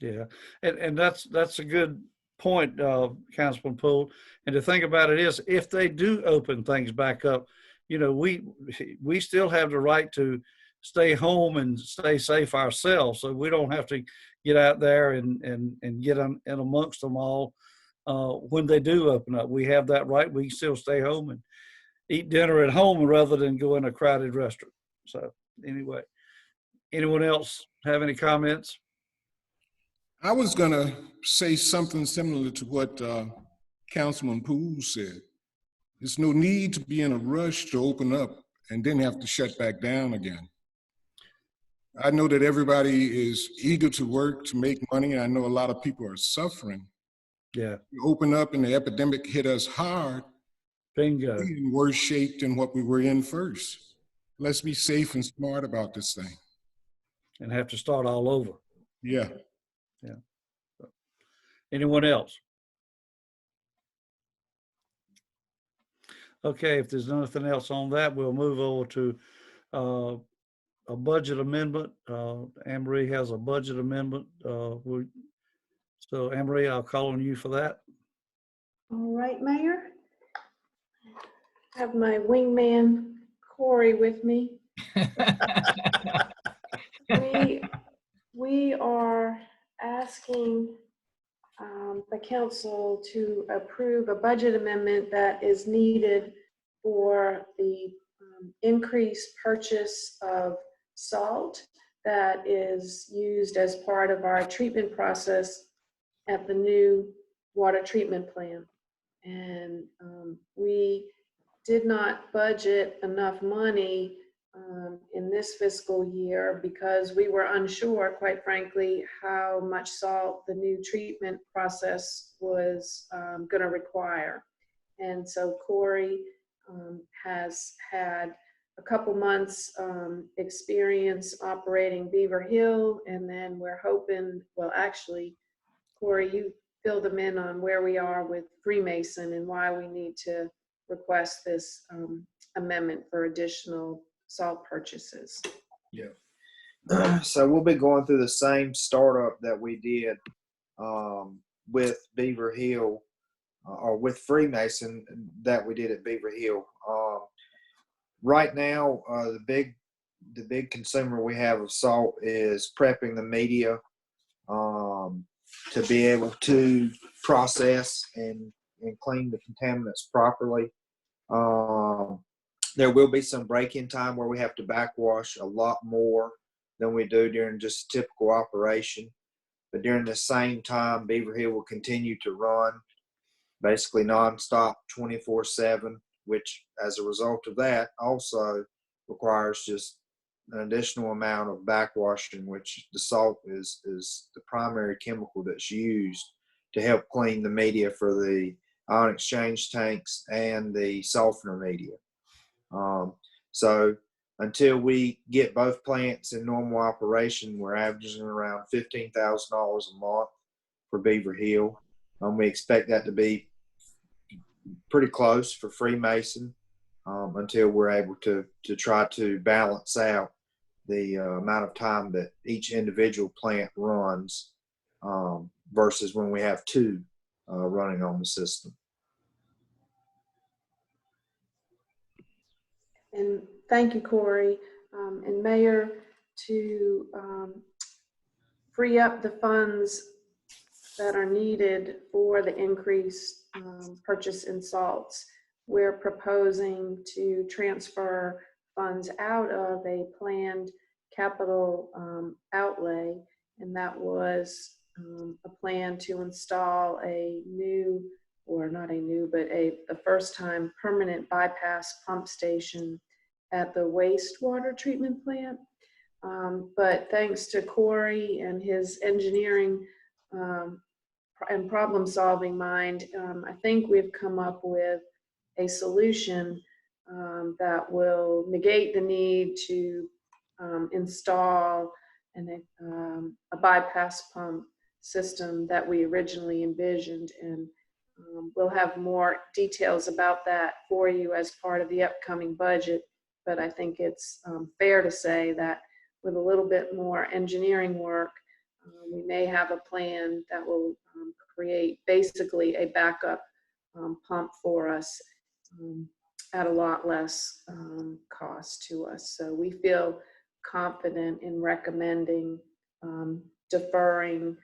Yeah, and that's a good point, Councilman Poole. And the thing about it is, if they do open things back up, we still have the right to stay home and stay safe ourselves, so we don't have to get out there and get in amongst them all when they do open up. We have that right. We can still stay home and eat dinner at home rather than go in a crowded restaurant. So anyway, anyone else have any comments? I was going to say something similar to what Councilman Poole said. There's no need to be in a rush to open up and then have to shut back down again. I know that everybody is eager to work, to make money, and I know a lot of people are suffering. Yeah. We open up and the epidemic hit us hard. Bingo. We're in worse shape than what we were in first. Let's be safe and smart about this thing. And have to start all over. Yeah. Yeah. So, anyone else? Okay, if there's nothing else on that, we'll move over to a budget amendment. Anne Marie has a budget amendment. So Anne Marie, I'll call on you for that. All right, Mayor. I have my wingman, Corey, with me. We are asking the council to approve a budget amendment that is needed for the increased purchase of salt that is used as part of our treatment process at the new water treatment plant. And we did not budget enough money in this fiscal year because we were unsure, quite frankly, how much salt the new treatment process was going to require. And so Corey has had a couple months experience operating Beaver Hill, and then we're hoping, well, actually, Corey, you filled them in on where we are with Freemason and why we need to request this amendment for additional salt purchases. So we'll be going through the same startup that we did with Beaver Hill or with Freemason that we did at Beaver Hill. Right now, the big consumer we have of salt is prepping the media to be able to process and clean the contaminants properly. There will be some break-in time where we have to backwash a lot more than we do during just a typical operation. But during the same time, Beaver Hill will continue to run basically nonstop 24/7, which as a result of that also requires just an additional amount of backwashing, which the salt is the primary chemical that's used to help clean the media for the ion exchange tanks and the softener media. So until we get both plants in normal operation, we're averaging around $15,000 a month for Beaver Hill. We expect that to be pretty close for Freemason until we're able to try to balance out the amount of time that each individual plant runs versus when we have two running on the system. And thank you, Corey. And Mayor, to free up the funds that are needed for the increased purchase in salts, we're proposing to transfer funds out of a planned capital outlay, and that was a plan to install a new, or not a new, but the first time permanent bypass pump station at the wastewater treatment plant. But thanks to Corey and his engineering and problem solving mind, I think we've come up with a solution that will negate the need to install a bypass pump system that we originally envisioned. And we'll have more details about that for you as part of the upcoming budget. But I think it's fair to say that with a little bit more engineering work, we may have a plan that will create basically a backup pump for us at a lot less cost to us. So we feel confident in recommending deferring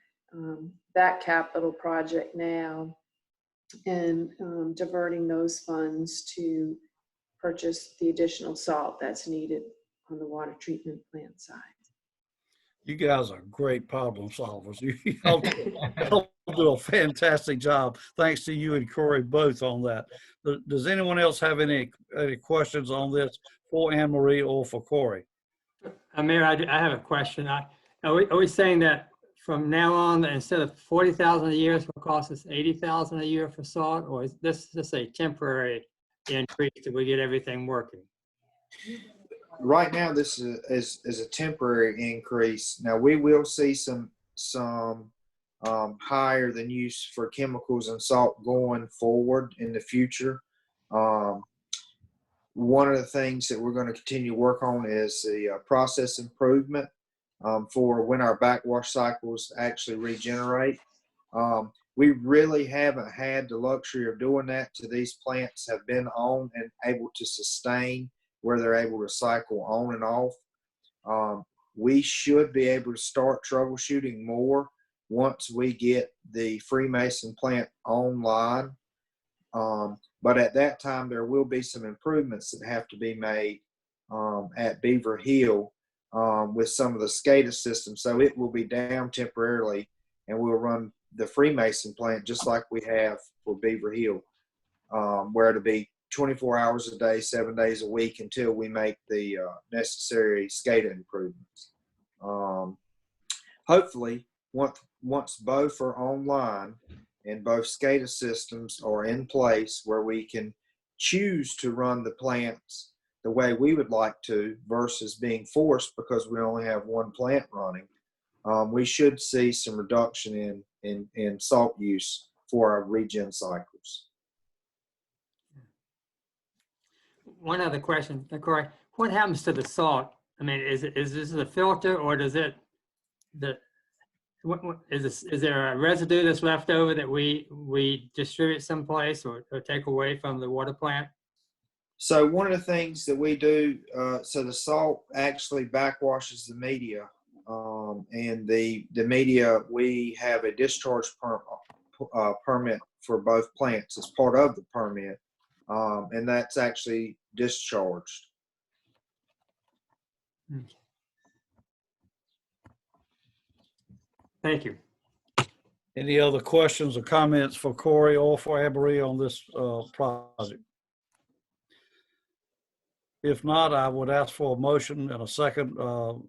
that capital project now and diverting those funds to purchase the additional salt that's needed on the water treatment plant side. You guys are great problem solvers. Y'all do a fantastic job. Thanks to you and Corey both on that. Does anyone else have any questions on this for Anne Marie or for Corey? Mayor, I have a question. Are we saying that from now on, instead of $40,000 a year, it's going to cost us $80,000 a year for salt, or is this just a temporary increase till we get everything working? Right now, this is a temporary increase. Now we will see some higher than use for chemicals and salt going forward in the future. One of the things that we're going to continue to work on is the process improvement for when our backwash cycles actually regenerate. We really haven't had the luxury of doing that till these plants have been on and able to sustain where they're able to cycle on and off. We should be able to start troubleshooting more once we get the Freemason plant online. But at that time, there will be some improvements that have to be made at Beaver Hill with some of the SCADA systems. So it will be down temporarily, and we'll run the Freemason plant just like we have for Beaver Hill, where it'll be 24 hours a day, 7 days a week until we make the necessary SCADA improvements. Hopefully, once both are online and both SCADA systems are in place where we can choose to run the plants the way we would like to versus being forced because we only have one plant running, we should see some reduction in salt use for our regen cycles. One other question, Corey. what happens to the salt? I mean, is this a filter, or does it, is there a residue that's left over that we distribute someplace or take away from the water plant? So one of the things that we do, so the salt actually backwashes the media, and the media, we have a discharge permit for both plants as part of the permit, and that's actually discharged. Thank you. Any other questions or comments for Corey or for Anne-Marie on this project? If not, I would ask for a motion and a second. All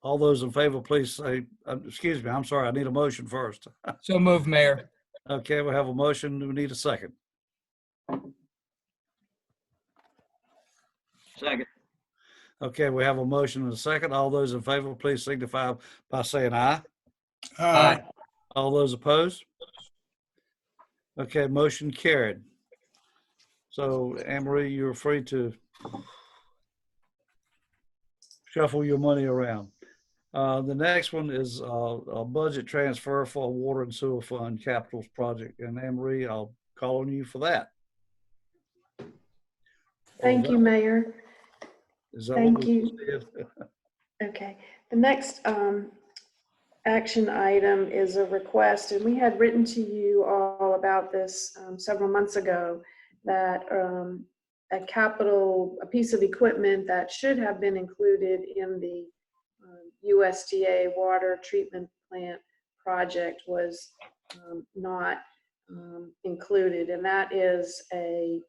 those in favor, please say, excuse me, I'm sorry, I need a motion first. So moved, Mayor. Okay, we have a motion. Do we need a second? Second. Okay, we have a motion and a second. All those in favor, please signify by saying aye. Aye. All those opposed? Okay, motion carried. So Anne-Marie, you're free to shuffle your money around. The next one is a budget transfer for a water and sewer fund capitals project. And Anne-Marie, I'll call on you for that. Thank you, Mayor. Is that Thank what we you. said? Okay, the next action item is a request, and we had written to you all about this several months ago, that a piece of equipment that should have been included in the USDA water treatment plant project was not included, and that is a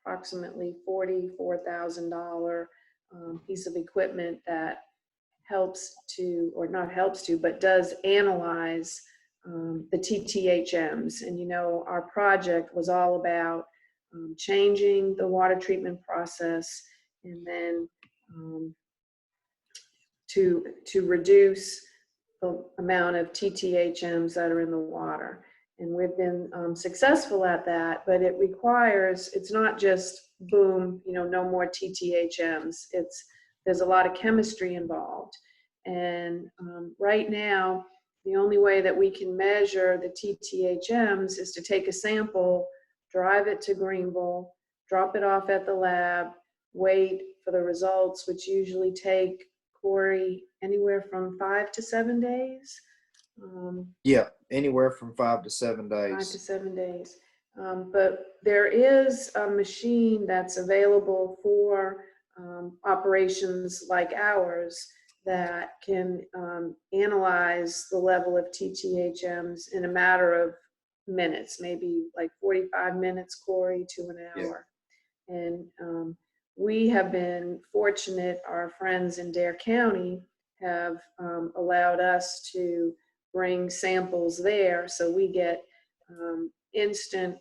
approximately $44,000 piece of equipment that helps to, or not helps to, but does analyze the TTHMs. And you know, our project was all about changing the water treatment process, and then to reduce the amount of TTHMs that are in the water. And we've been successful at that, but it requires, it's not just boom, you know, no more TTHMs. There's a lot of chemistry involved. And right now, the only way that we can measure the TTHMs is to take a sample, drive it to Greenville, drop it off at the lab, wait for the results, which usually take, Corey, anywhere from 5 to 7 days. Yeah, anywhere from 5 to 7 days. 5 to 7 days. But there is a machine that's available for operations like ours that can analyze the level of TTHMs in a matter of minutes, maybe like 45 minutes, Corey, to an hour. Yeah. And we have been fortunate, our friends in Dare County have allowed us to bring samples there, so we get instant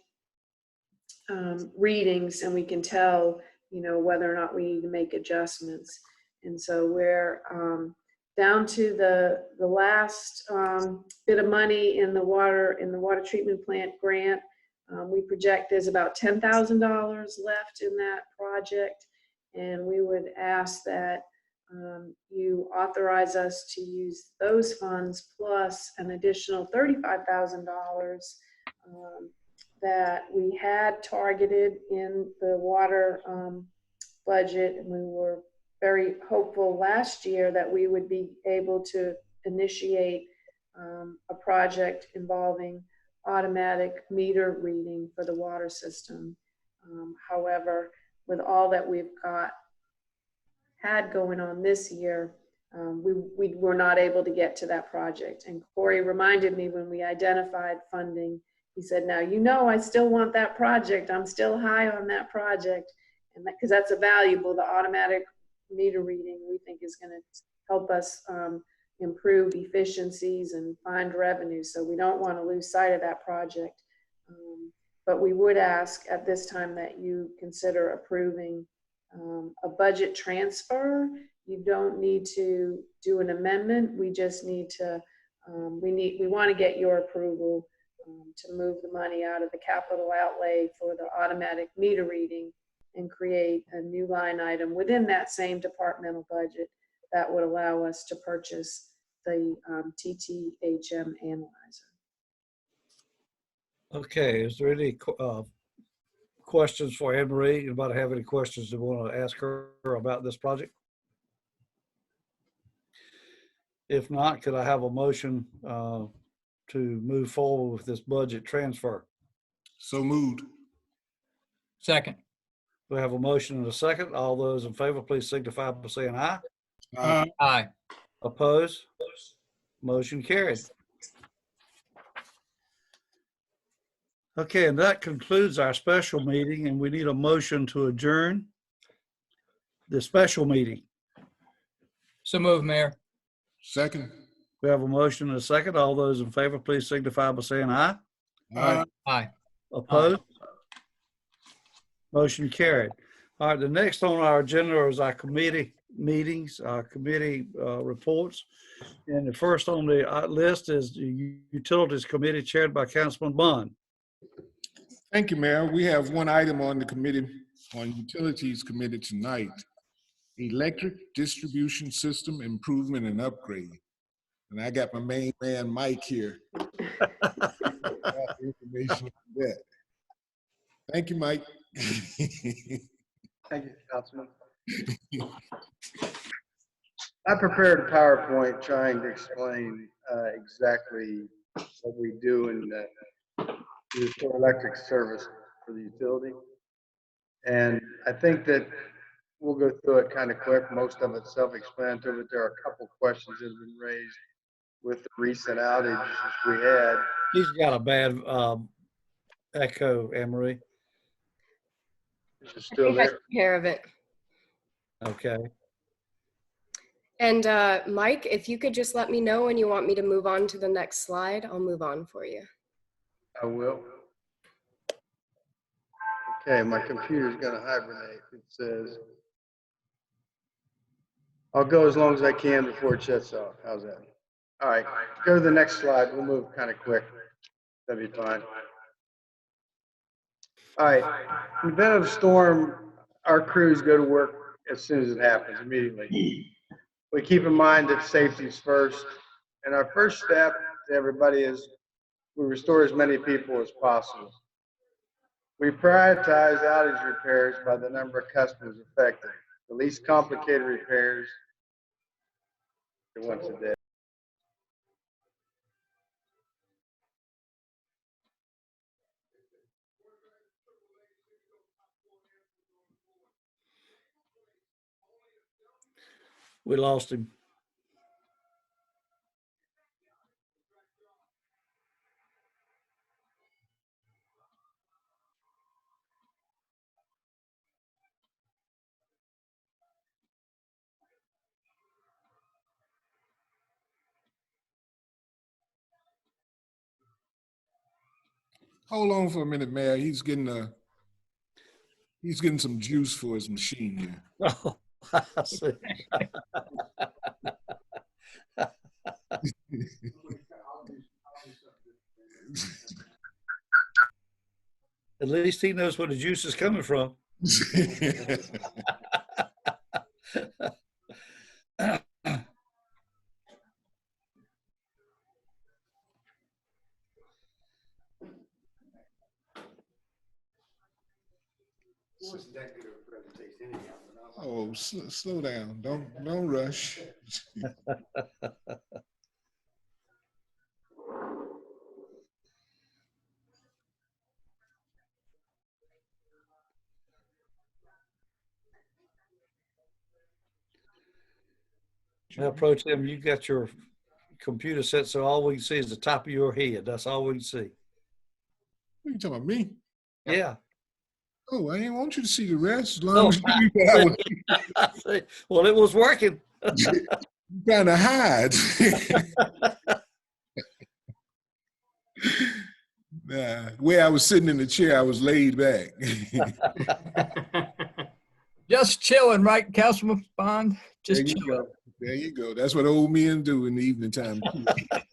readings, and we can tell, you know, whether or not we need to make adjustments. And so we're down to the last bit of money in the water treatment plant grant. We project there's about $10,000 left in that project, and we would ask that you authorize us to use those funds plus an additional $35,000 that we had targeted in the water budget, and we were very hopeful last year that we would be able to initiate a project involving automatic meter reading for the water system. However, with all that we've had going on this year, we were not able to get to that project. And Corey reminded me when we identified funding, he said, now, you know, I still want that project. I'm still high on that project. And because that's a valuable, the automatic meter reading, we think is going to help us improve efficiencies and find revenue. So we don't want to lose sight of that project. But we would ask at this time that you consider approving a budget transfer. You don't need to do an amendment. We just need to, we want to get your approval to move the money out of the capital outlay for the automatic meter reading and create a new line item within that same departmental budget that would allow us to purchase the TTHM analyzer. Okay, is there any questions for Anne Marie? Anybody have any questions they want to ask her about this project? If not, could I have a motion to move forward with this budget transfer? So moved. Second. We have a motion and a second. All those in favor, please signify by saying aye. Aye. Opposed? Motion carried. Okay, and that concludes our special meeting, and we need a motion to adjourn the special meeting. So move, Mayor. Second. We have a motion and a second. All those in favor, please signify by saying aye. Aye. Aye. Opposed? Motion carried. All right, the next on our agenda is our committee meetings, our committee reports. And the first on the list is the Utilities Committee chaired by Councilman Bond. Thank you, Mayor. We have one item on the committee, on Utilities Committee tonight. Electric distribution system improvement and upgrade. And I got my main man, Mike, here. Information on that. Thank you, Mike. Thank you, Councilman. I prepared a PowerPoint trying to explain exactly what we do in the electric service for the utility. And I think that we'll go through it kind of quick. Most of it's self-explanatory, but there are a couple questions that have been raised with the recent outages we had. He's got a bad echo, Anne Marie. It's I still think I there. took care of it. Okay. And Mike, if you could just let me know when you want me to move on to the next slide, I'll move on for you. I will. Okay, my computer's gonna hibernate. It says, I'll go as long as I can before it shuts off. How's that? All right, go to the next slide. We'll move kind of quick. That'll be fine. All right, in the event of a storm, our crews go to work as soon as it happens, immediately. We keep in mind that safety is first, and our first step to everybody is we restore as many people as possible. We prioritize outage repairs by the number of customers affected. The least complicated repairs are once a day. We lost him. Hold on for a minute, Mayor. He's getting some juice for his machine here. Oh, I see. At least he knows where the juice is coming from. Oh, slow down. Don't rush. Now, Pro Tim, you got your computer set so all we can see is the top of your head. That's all we can see. What are you talking about, me? Yeah. Oh, I didn't want you to see the rest. As long as you was... Well, it was working. Trying to hide. Nah, where I was sitting in the chair, I was laid back. Just chilling, right, Councilman Bond? Just There you chilling. go. There you go. That's what old men do in the evening time.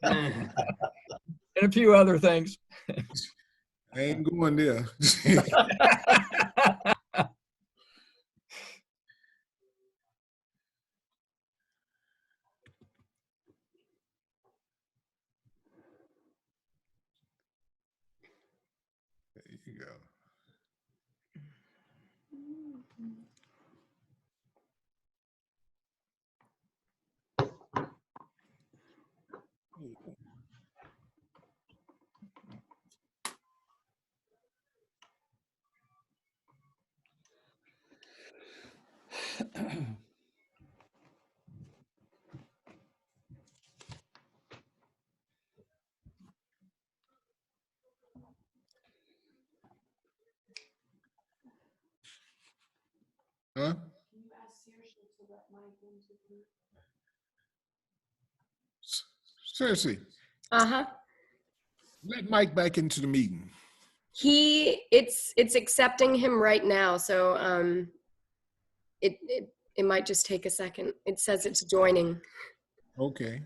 And a few other things. I ain't going there. you go. Huh? Cersei, Uh-huh. let Mike back into the meeting. It's accepting him right now, so it might just take a second. It says it's joining. Okay.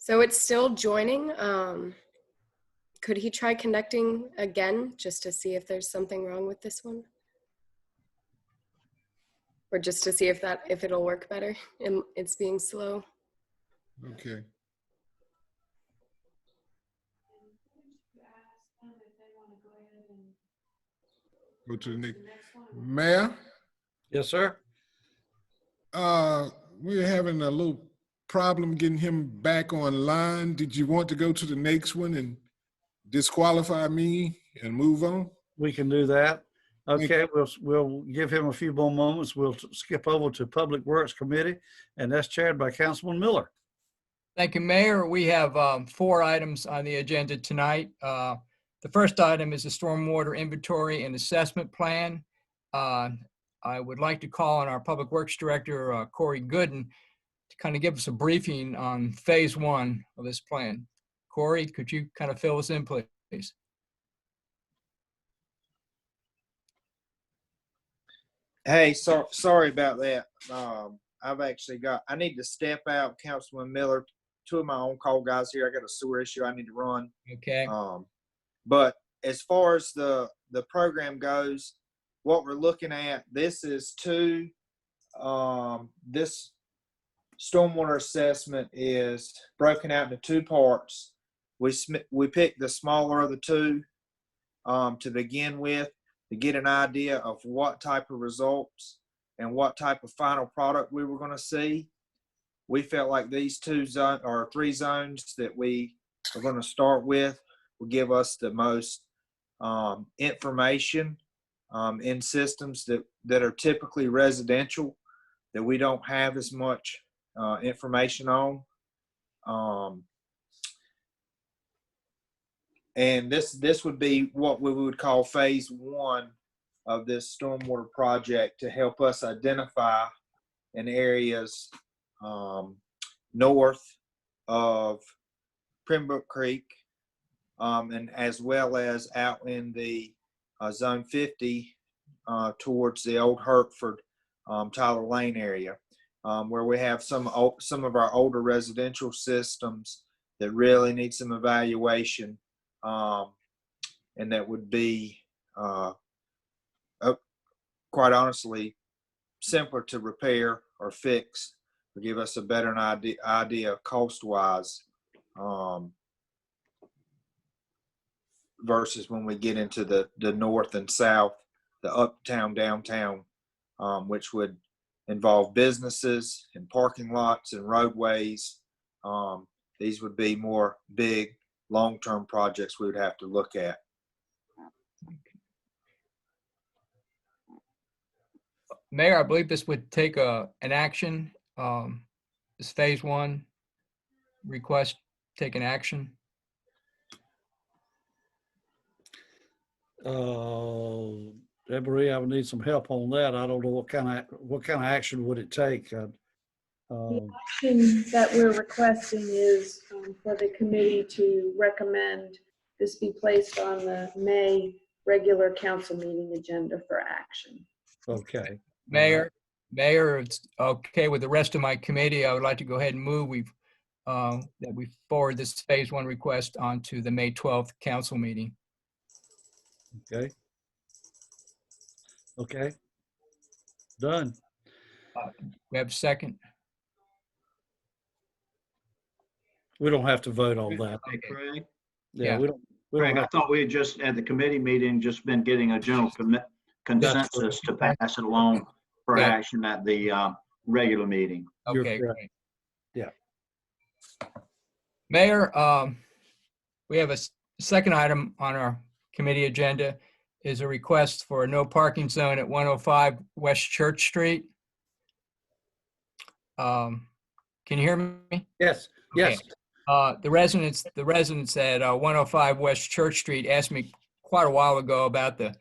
So it's still joining. Could he try connecting again just to see if there's something wrong with this one? Or just to see if it'll work better and it's being slow. Okay. Go to the next. Mayor? Yes, sir. We're having a little problem getting him back online. Did you want to go to the next one and disqualify me and move on? We can do that. Okay, we'll give him a few more moments. We'll skip over to Public Works Committee, and that's chaired by Councilman Miller. Thank you, Mayor. We have 4 items on the agenda tonight. The first item is the stormwater inventory and assessment plan. I would like to call on our Public Works Director, Corey Gooden, to kind of give us a briefing on phase 1 of this plan. Corey, could you kind of fill us in, please? Hey, sorry about that. I need to step out, Councilman Miller. 2 of my own call guys here. I got a sewer issue I need to run. Okay. But as far as the program goes, what we're looking at, this is this stormwater assessment is broken out into 2 parts. We picked the smaller of the 2 to begin with, to get an idea of what type of results and what type of final product we were going to see. We felt like these 3 zones that we are going to start with will give us the most information in systems that are typically residential, that we don't have as much information on. And this would be what we would call phase 1 of this stormwater project, to help us identify in areas north of Pembroke Creek, and as well as out in the zone 50 towards the old Hertford, Tyler Lane area, where we have some of our older residential systems that really need some evaluation, and that would be quite honestly simpler to repair or fix, or give us a better idea cost-wise, versus when we get into the north and south, the uptown, downtown, which would involve businesses and parking lots and roadways. These would be more big, long-term projects we would have to look at. Mayor, I believe this would take an action. This phase 1 request take an action. Marie, I would need some help on that. I don't know what kind of action would it take. The action that we're requesting is for the committee to recommend this be placed on the May regular council meeting agenda for action. Okay. Mayor, it's okay with the rest of my committee. I would like to go ahead and move that we forward this phase 1 request onto the May 12th council meeting. Okay. Okay. Done. We have a second? We don't have to vote on that. Hey, Craig. Yeah, we don't Craig, I have to. thought we had just, at the committee meeting, just been getting a general consensus to pass it along for Yeah. action at the regular meeting. Okay, correct. great. Yeah. Mayor, we have a second item on our committee agenda is a request for a no parking zone at 105 West Church Street. Can you hear me? Yes, yes. The residents at 105 West Church Street asked me quite a while ago about the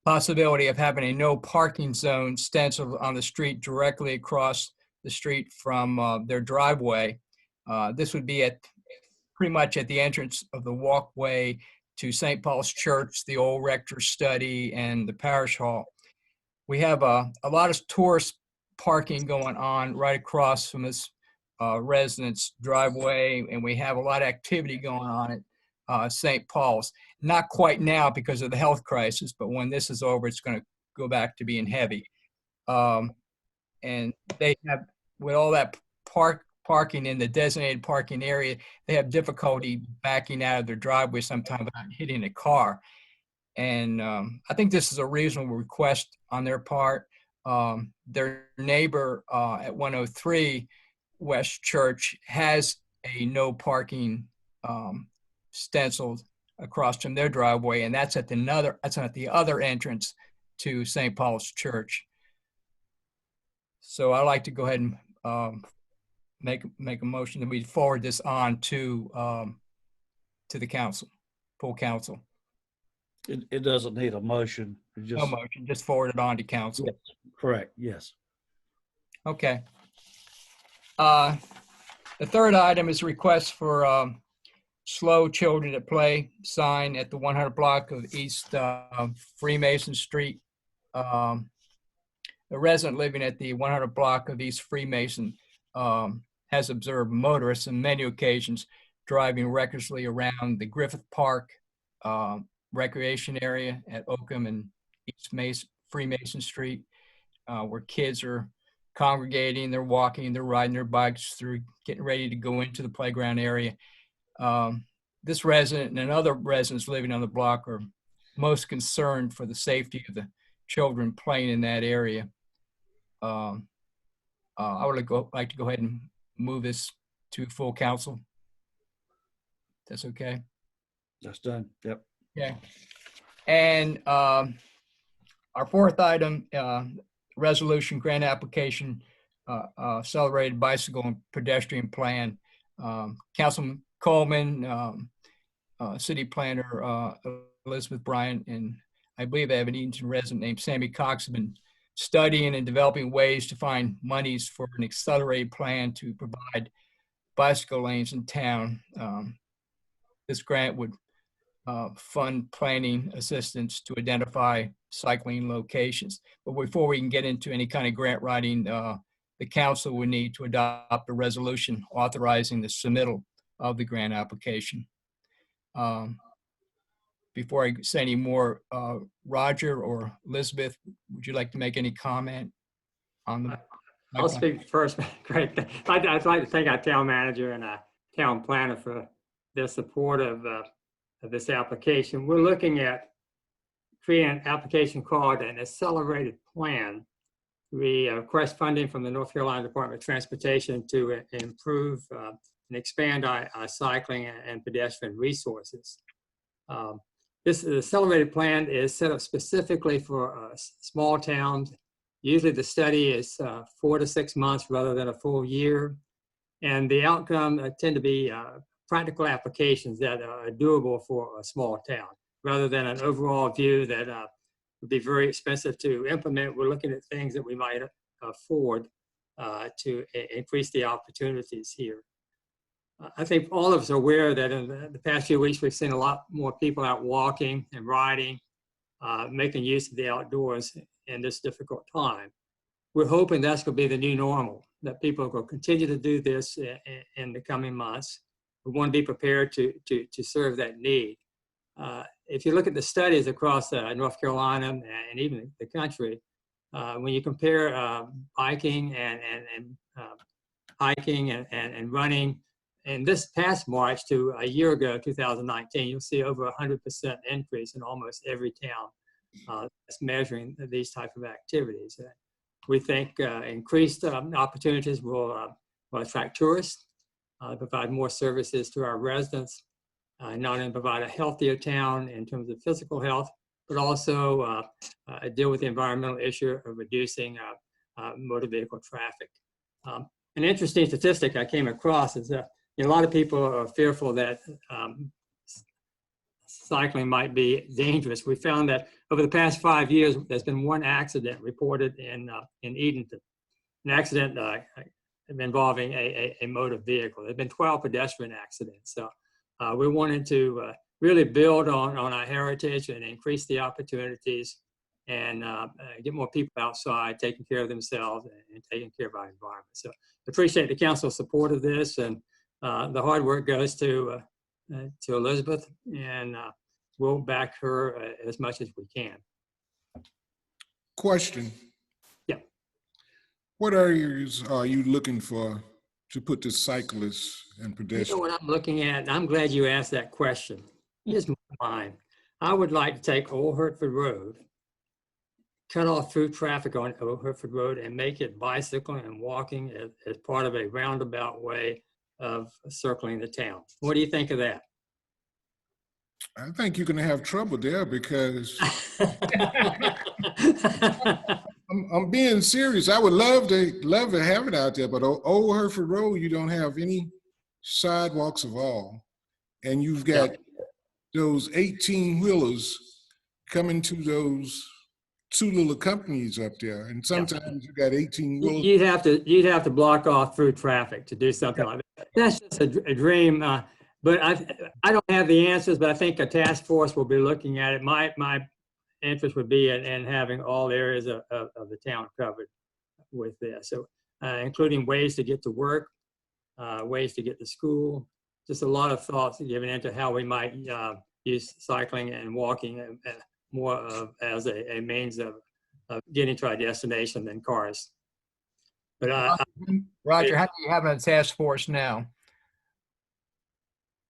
possibility of having a no parking zone stenciled on the street directly across the street from their driveway. This would be pretty much at the entrance of the walkway to St. Paul's Church, the old rector's study, and the parish hall. We have a lot of tourist parking going on right across from this residence driveway, and we have a lot of activity going on at St. Paul's. Not quite now because of the health crisis, but when this is over, it's going to go back to being heavy. And they have, with all that parking in the designated parking area, they have difficulty backing out of their driveway sometimes without hitting a car. And I think this is a reasonable request on their part. Their neighbor at 103 West Church has a no parking stenciled across from their driveway, and that's at the other entrance to St. Paul's Church. So I'd like to go ahead and make a motion that we forward this on to the council, full council. It doesn't need a motion. It just, No motion, just forward it on to council. yes, correct, yes. Okay. The third item is a request for slow children at play sign at the 100 block of East Freemason Street. A resident living at the 100 block of East Freemason has observed motorists on many occasions driving recklessly around the Griffith Park recreation area at Oakham and East Freemason Street, where kids are congregating, they're walking, they're riding their bikes through, getting ready to go into the playground area. This resident and other residents living on the block are most concerned for the safety of the children playing in that area. I would like to go ahead and move this to full council. That's okay? That's done, yep. Yeah. And our fourth item, resolution grant application, accelerated bicycle and pedestrian plan. Councilman Coleman, city planner Elizabeth Bryant, and I believe I have an Edenton resident named Sammy Cox have been studying and developing ways to find monies for an accelerated plan to provide bicycle lanes in town. This grant would fund planning assistance to identify cycling locations. But before we can get into any kind of grant writing, the council would need to adopt a resolution authorizing the submittal of the grant application. Before I say any more, Roger or Elizabeth, would you like to make any comment on the? I'll speak first. Great. I'd like to thank our town manager and our town planner for their support of this application. We're looking at creating an application called an accelerated plan. We request funding from the North Carolina Department of Transportation to improve and expand our cycling and pedestrian resources. This accelerated plan is set up specifically for small towns. Usually the study is 4 to 6 months rather than a full year. And the outcome tend to be practical applications that are doable for a small town, rather than an overall view that would be very expensive to implement. We're looking at things that we might afford to increase the opportunities here. I think all of us are aware that in the past few weeks, we've seen a lot more people out walking and riding. making use of the outdoors in this difficult time. We're hoping that's going to be the new normal, that people are going to continue to do this in the coming months. We want to be prepared to serve that need. If you look at the studies across North Carolina and even the country, when you compare biking and hiking and running in this past March to a year ago, 2019, you'll see over 100% increase in almost every town that's measuring these type of activities. We think increased opportunities will attract tourists, provide more services to our residents, not only provide a healthier town in terms of physical health, but also deal with the environmental issue of reducing motor vehicle traffic. An interesting statistic I came across is that a lot of people are fearful that cycling might be dangerous. We found that over the past 5 years, there's been one accident reported in Edenton, an accident involving a motor vehicle. There have been 12 pedestrian accidents. So we wanted to really build on our heritage and increase the opportunities and get more people outside taking care of themselves and taking care of our environment. So appreciate the council's support of this, and the hard work goes to Elizabeth, and we'll back her as much as we can. Question. Yeah. What areas are you looking for to put the cyclists and pedestrians? You know what I'm looking at, and I'm glad you asked that question. Here's mine. I would like to take Old Hertford Road, cut off through traffic on Old Hertford Road, and make it bicycling and walking as part of a roundabout way of circling the town. What do you think of that? I think you're going to have trouble there because I'm being serious. I would love to have it out there, but Old Hertford Road, you don't have any sidewalks at all, and you've got those 18-wheelers coming to those two little companies up there, and sometimes you got 18-wheelers. You'd have to block off through traffic to do something like that. That's just a dream. But I don't have the answers, but I think a task force will be looking at it. My interest would be in having all areas of the town covered with this. So including ways to get to work, ways to get to school, just a lot of thoughts given into how we might use cycling and walking more as a means of getting to our destination than cars. But Roger, how many you have on the task force now?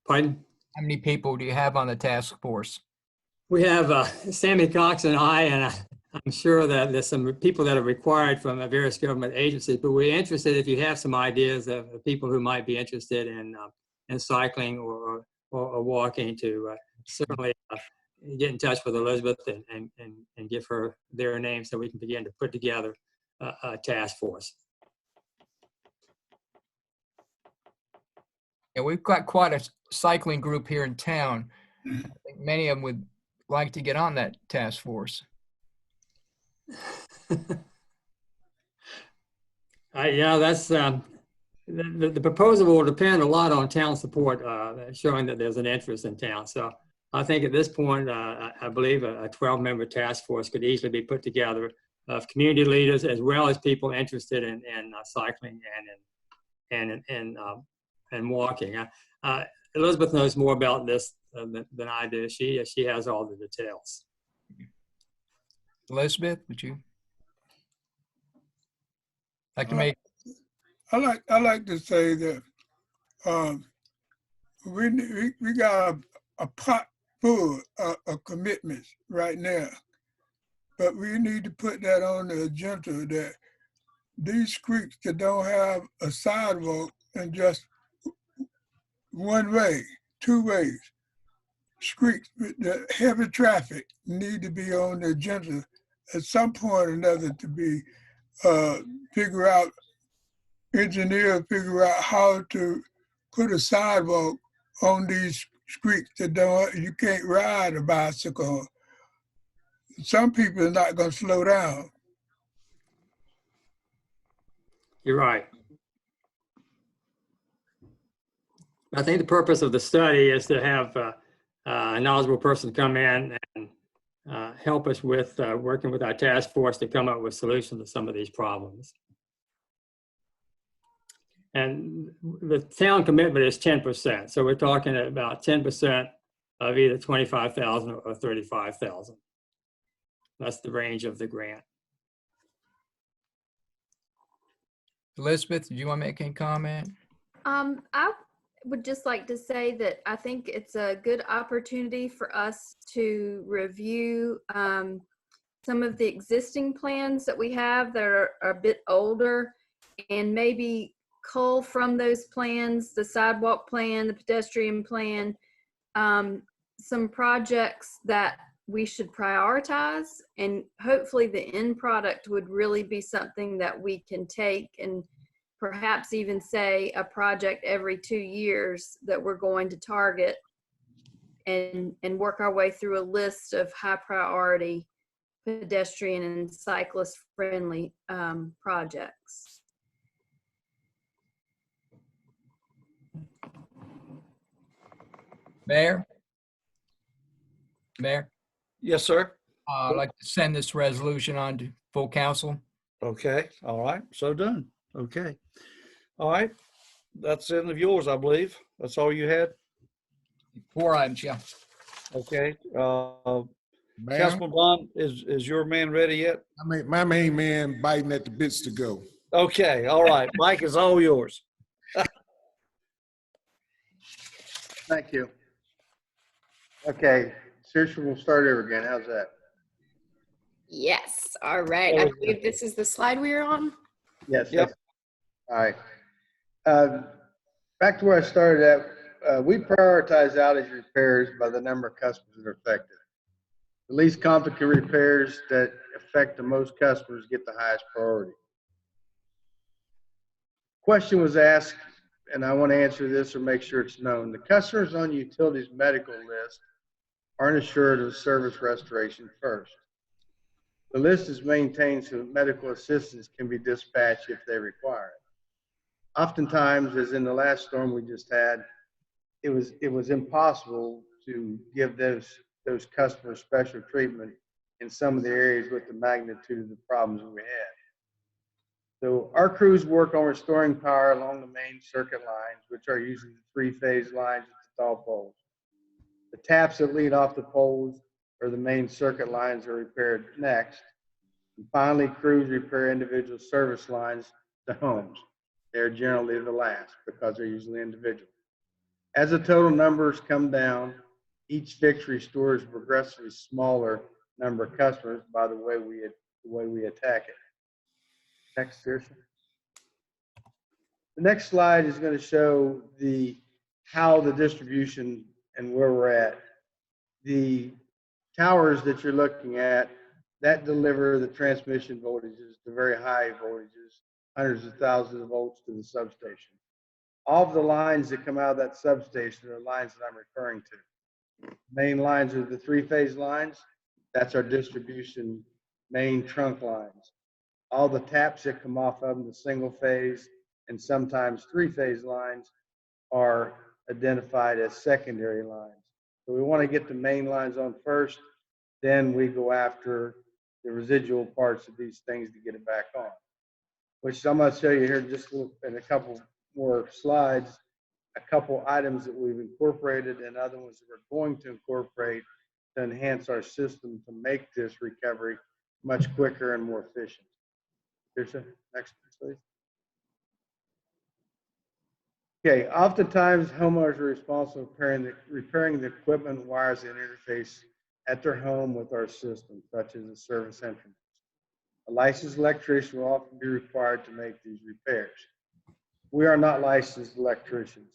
Pardon? How many people do you have on the task force? We have Sammy Cox and I'm sure that there's some people that are required from various government agencies, but we're interested if you have some ideas of people who might be interested in cycling or walking to certainly get in touch with Elizabeth and give her their name so we can begin to put together a task force. Yeah, we've got quite a cycling group here in town. I think many of them would like to get on that task force. Yeah, that's the proposal will depend a lot on town support, showing that there's an interest in town. So I think at this point, I believe a 12-member task force could easily be put together of community leaders as well as people interested in cycling and walking. Elizabeth knows more about this than I do. She has all the details. Elizabeth, would you like to make? I like to say that we got a pot full of commitments right now, but we need to put that on the agenda that these streets that don't have a sidewalk and just one way, two ways, streets with the heavy traffic need to be on the agenda at some point or another to be figure out how to put a sidewalk on these streets that you can't ride a bicycle. Some people are not going to slow down. You're right. I think the purpose of the study is to have a knowledgeable person come in and help us with working with our task force to come up with solutions to some of these problems. And the town commitment is 10%. So we're talking about 10% of either 25,000 or 35,000. That's the range of the grant. Elizabeth, do you want to make any comment? I would just like to say that I think it's a good opportunity for us to review some of the existing plans that we have that are a bit older, and maybe cull from those plans, the sidewalk plan, the pedestrian plan, some projects that we should prioritize, and hopefully the end product would really be something that we can take and perhaps even say a project every 2 years that we're going to target, and work our way through a list of high priority pedestrian and cyclist friendly projects. Mayor? Mayor? Yes, sir. I'd like to send this resolution on to full council. Okay, all right, so done. Okay. All right, that's the end of yours, I believe. That's all you had? 4 items, yeah. Okay. Ma'am? Councilman Bond, is your man ready yet? My main man biting at the bits to go. Okay, all right. Mike is all yours. Thank you. Okay, seriously, we'll start over again. How's that? Yes. All right. I believe this is the slide we are on. Yes. Yep. All right. Back to where I started at, we prioritize outage repairs by the number of customers that are affected. The least complicated repairs that affect the most customers get the highest priority. Question was asked, and I want to answer this or make sure it's known. The customers on utilities medical list aren't assured of service restoration first. The list is maintained so medical assistance can be dispatched if they require it. Oftentimes, as in the last storm we just had, it was impossible to give those customers special treatment in some of the areas with the magnitude of the problems we had. So our crews work on restoring power along the main circuit lines, which are usually the 3-phase lines at the tall poles. The taps that lead off the poles or the main circuit lines are repaired next. And finally, crews repair individual service lines to homes. They're generally the last because they're usually individual. As the total numbers come down, each fix restores a progressively smaller number of customers by the way we attack it. Next, seriously. The next slide is going to show how the distribution and where we're at. The towers that you're looking at that deliver the transmission voltages, the very high voltages, hundreds of thousands of volts to the substation. All of the lines that come out of that substation are lines that I'm referring to. Main lines are the 3-phase lines. That's our distribution main trunk lines. All the taps that come off of them, the single phase and sometimes 3-phase lines, are identified as secondary lines. So we want to get the main lines on first, then we go after the residual parts of these things to get it back on, which I'm going to show you here just in a couple more slides, a couple items that we've incorporated and other ones that we're going to incorporate to enhance our system to make this recovery much quicker and more efficient. Here's the next, please. Okay, oftentimes homeowners are responsible for repairing the equipment, wires, and interface at their home with our system, such as a service entrance. A licensed electrician will often be required to make these repairs. We are not licensed electricians.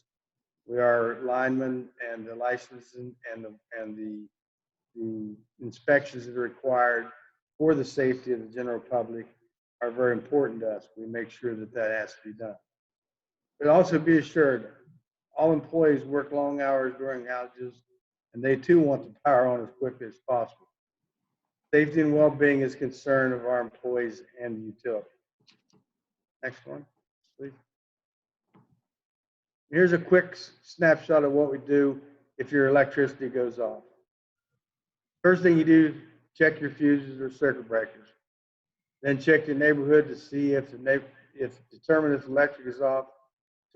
We are linemen, and the licensing and the inspections that are required for the safety of the general public are very important to us. We make sure that that has to be done. But also be assured, all employees work long hours during outages, and they too want the power on as quickly as possible. Safety and well-being is concern of our employees and the utility. Next one, please. Here's a quick snapshot of what we do if your electricity goes off. First thing you do check your fuses or circuit breakers. Then check your neighborhood to see if determine if electric is off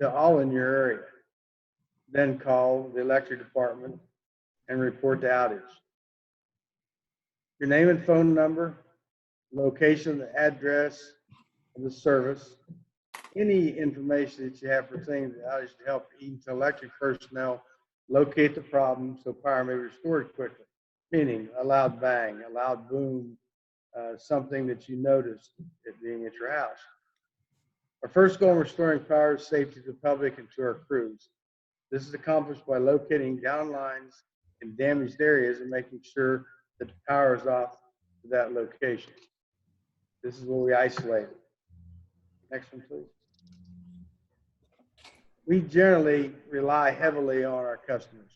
to all in your area. Then call the electric department and report the outage. Your name and phone number, location, the address of the service, any information that you have pertaining to the outage to help Edenton Electric personnel locate the problem so power may be restored quickly, meaning a loud bang, a loud boom, something that you noticed it being at your house. Our first goal in restoring power is safety to the public and to our crews. This is accomplished by locating down lines in damaged areas and making sure that the power is off to that location. This is where we isolate it. Next one, please. We generally rely heavily on our customers.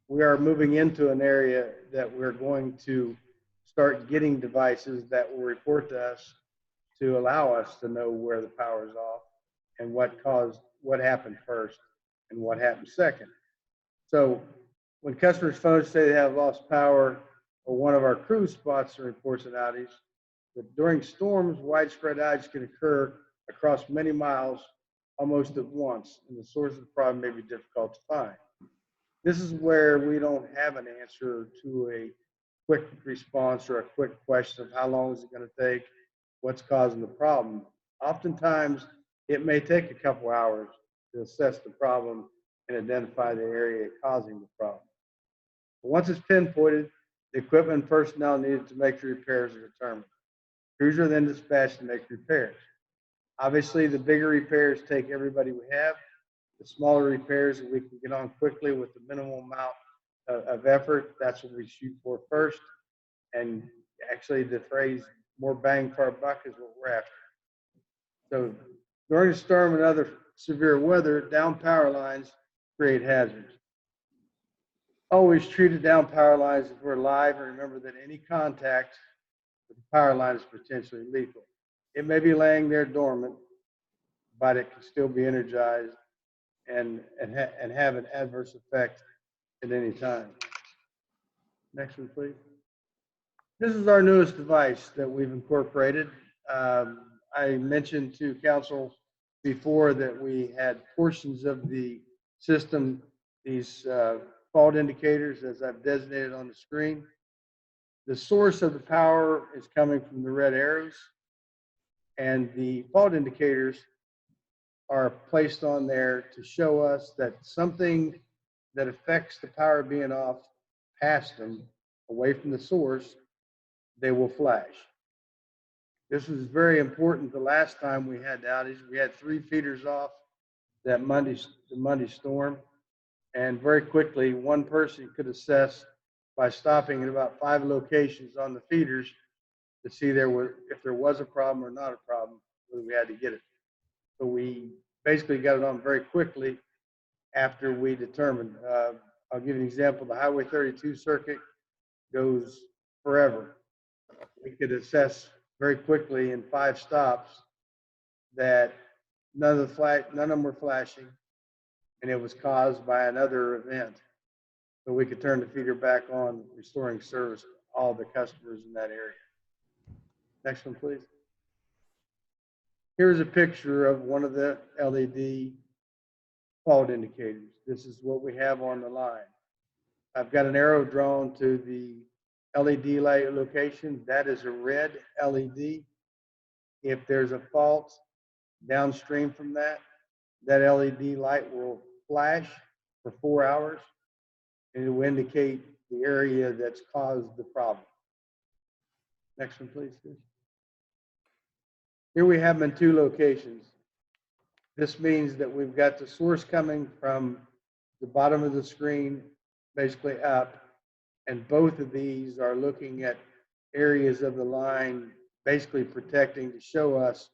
We are moving into an area that we're going to start getting devices that will report to us to allow us to know where the power is off and what happened first and what happened second. So when customers' phones say they have lost power or one of our crew spots and reports an outage, but during storms, widespread outage can occur across many miles almost at once, and the source of the problem may be difficult to find. This is where we don't have an answer to a quick response or a quick question of how long is it going to take, what's causing the problem. Oftentimes, it may take a couple hours to assess the problem and identify the area causing the problem. But once it's pinpointed, the equipment and personnel needed to make the repairs are determined. Crews are then dispatched to make repairs. Obviously, the bigger repairs take everybody we have. The smaller repairs that we can get on quickly with the minimal amount of effort, that's what we shoot for first. And actually, the phrase more bang for our buck is what we're after. So during a storm and other severe weather, down power lines create hazards. Always treat the down power lines if we're live, and remember that any contact with the power line is potentially lethal. It may be laying there dormant, but it can still be energized and have an adverse effect at any time. Next one, please. This is our newest device that we've incorporated. I mentioned to council before that we had portions of the system, these fault indicators, as I've designated on the screen. The source of the power is coming from the red arrows, and the fault indicators are placed on there to show us that something that affects the power being off past them, away from the source, they will flash. This was very important the last time we had the outage. We had 3 feeders off that the Monday storm, and very quickly one person could assess by stopping at about 5 locations on the feeders to see if there was a problem or not a problem, whether we had to get it. So we basically got it on very quickly after we determined. I'll give you an example. The Highway 32 circuit goes forever. We could assess very quickly in 5 stops that none of them were flashing, and it was caused by another event. So we could turn the feeder back on, restoring service to all the customers in that area. Next one, please. Here's a picture of one of the LED fault indicators. This is what we have on the line. I've got an arrow drawn to the LED light location. That is a red LED. If there's a fault downstream from that, that LED light will flash for 4 hours, and it will indicate the area that's caused the problem. Next one, please. Here we have them in 2 locations. This means that we've got the source coming from the bottom of the screen, basically up, and both of these are looking at areas of the line, basically protecting to show us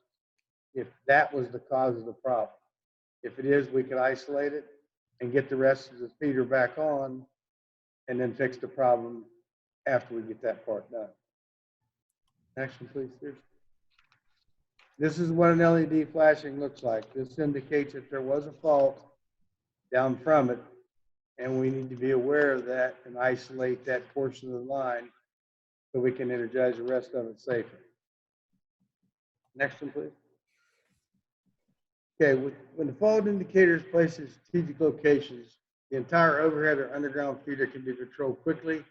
if that was the cause of the problem. If it is, we can isolate it and get the rest of the feeder back on, and then fix the problem after we get that part done. Next one, please, Steve. This is what an LED flashing looks like. This indicates if there was a fault down from it, and we need to be aware of that and isolate that portion of the line so we can energize the rest of it safely. Next one, please. Okay, when the fault indicator is placed in strategic locations, the entire overhead or underground feeder can be controlled quickly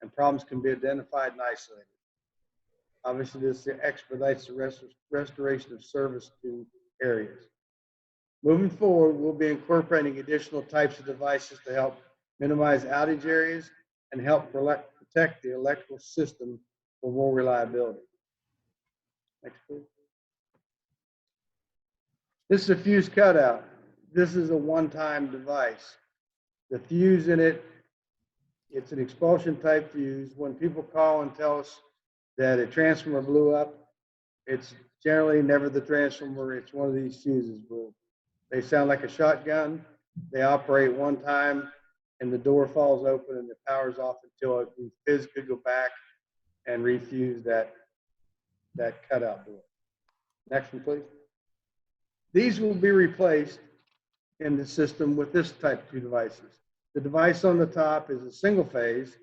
and problems can be identified and isolated. Obviously, this expedites the restoration of service to areas. Moving forward, we'll be incorporating additional types of devices to help minimize outage areas and help protect the electrical system for more reliability. Next, please. This is a fuse cutout. This is a one-time device. The fuse in it, it's an expulsion type fuse. When people call and tell us that a transformer blew up, it's generally never the transformer, it's one of these fuses. They sound like a shotgun. They operate one time and the door falls open and the power's off until we physically go back and refuse that cutout door. Next one, please. These will be replaced in the system with this type of 2 devices. The device on the top is a single phase,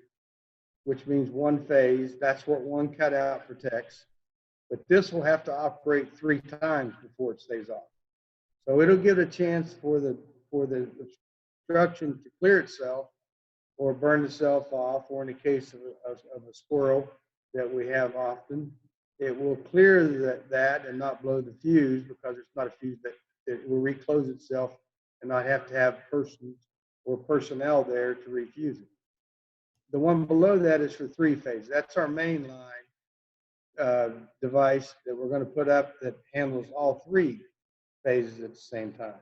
which means one phase. That's what one cutout protects. But this will have to operate 3 times before it stays off. So it'll give a chance for the obstruction to clear itself or burn itself off, or in the case of a squirrel that we have often, it will clear that and not blow the fuse, because it's not a fuse that will reclose itself and not have to have persons or personnel there to refuse it. The one below that is for 3-phase. That's our main line device that we're going to put up that handles all 3 phases at the same time.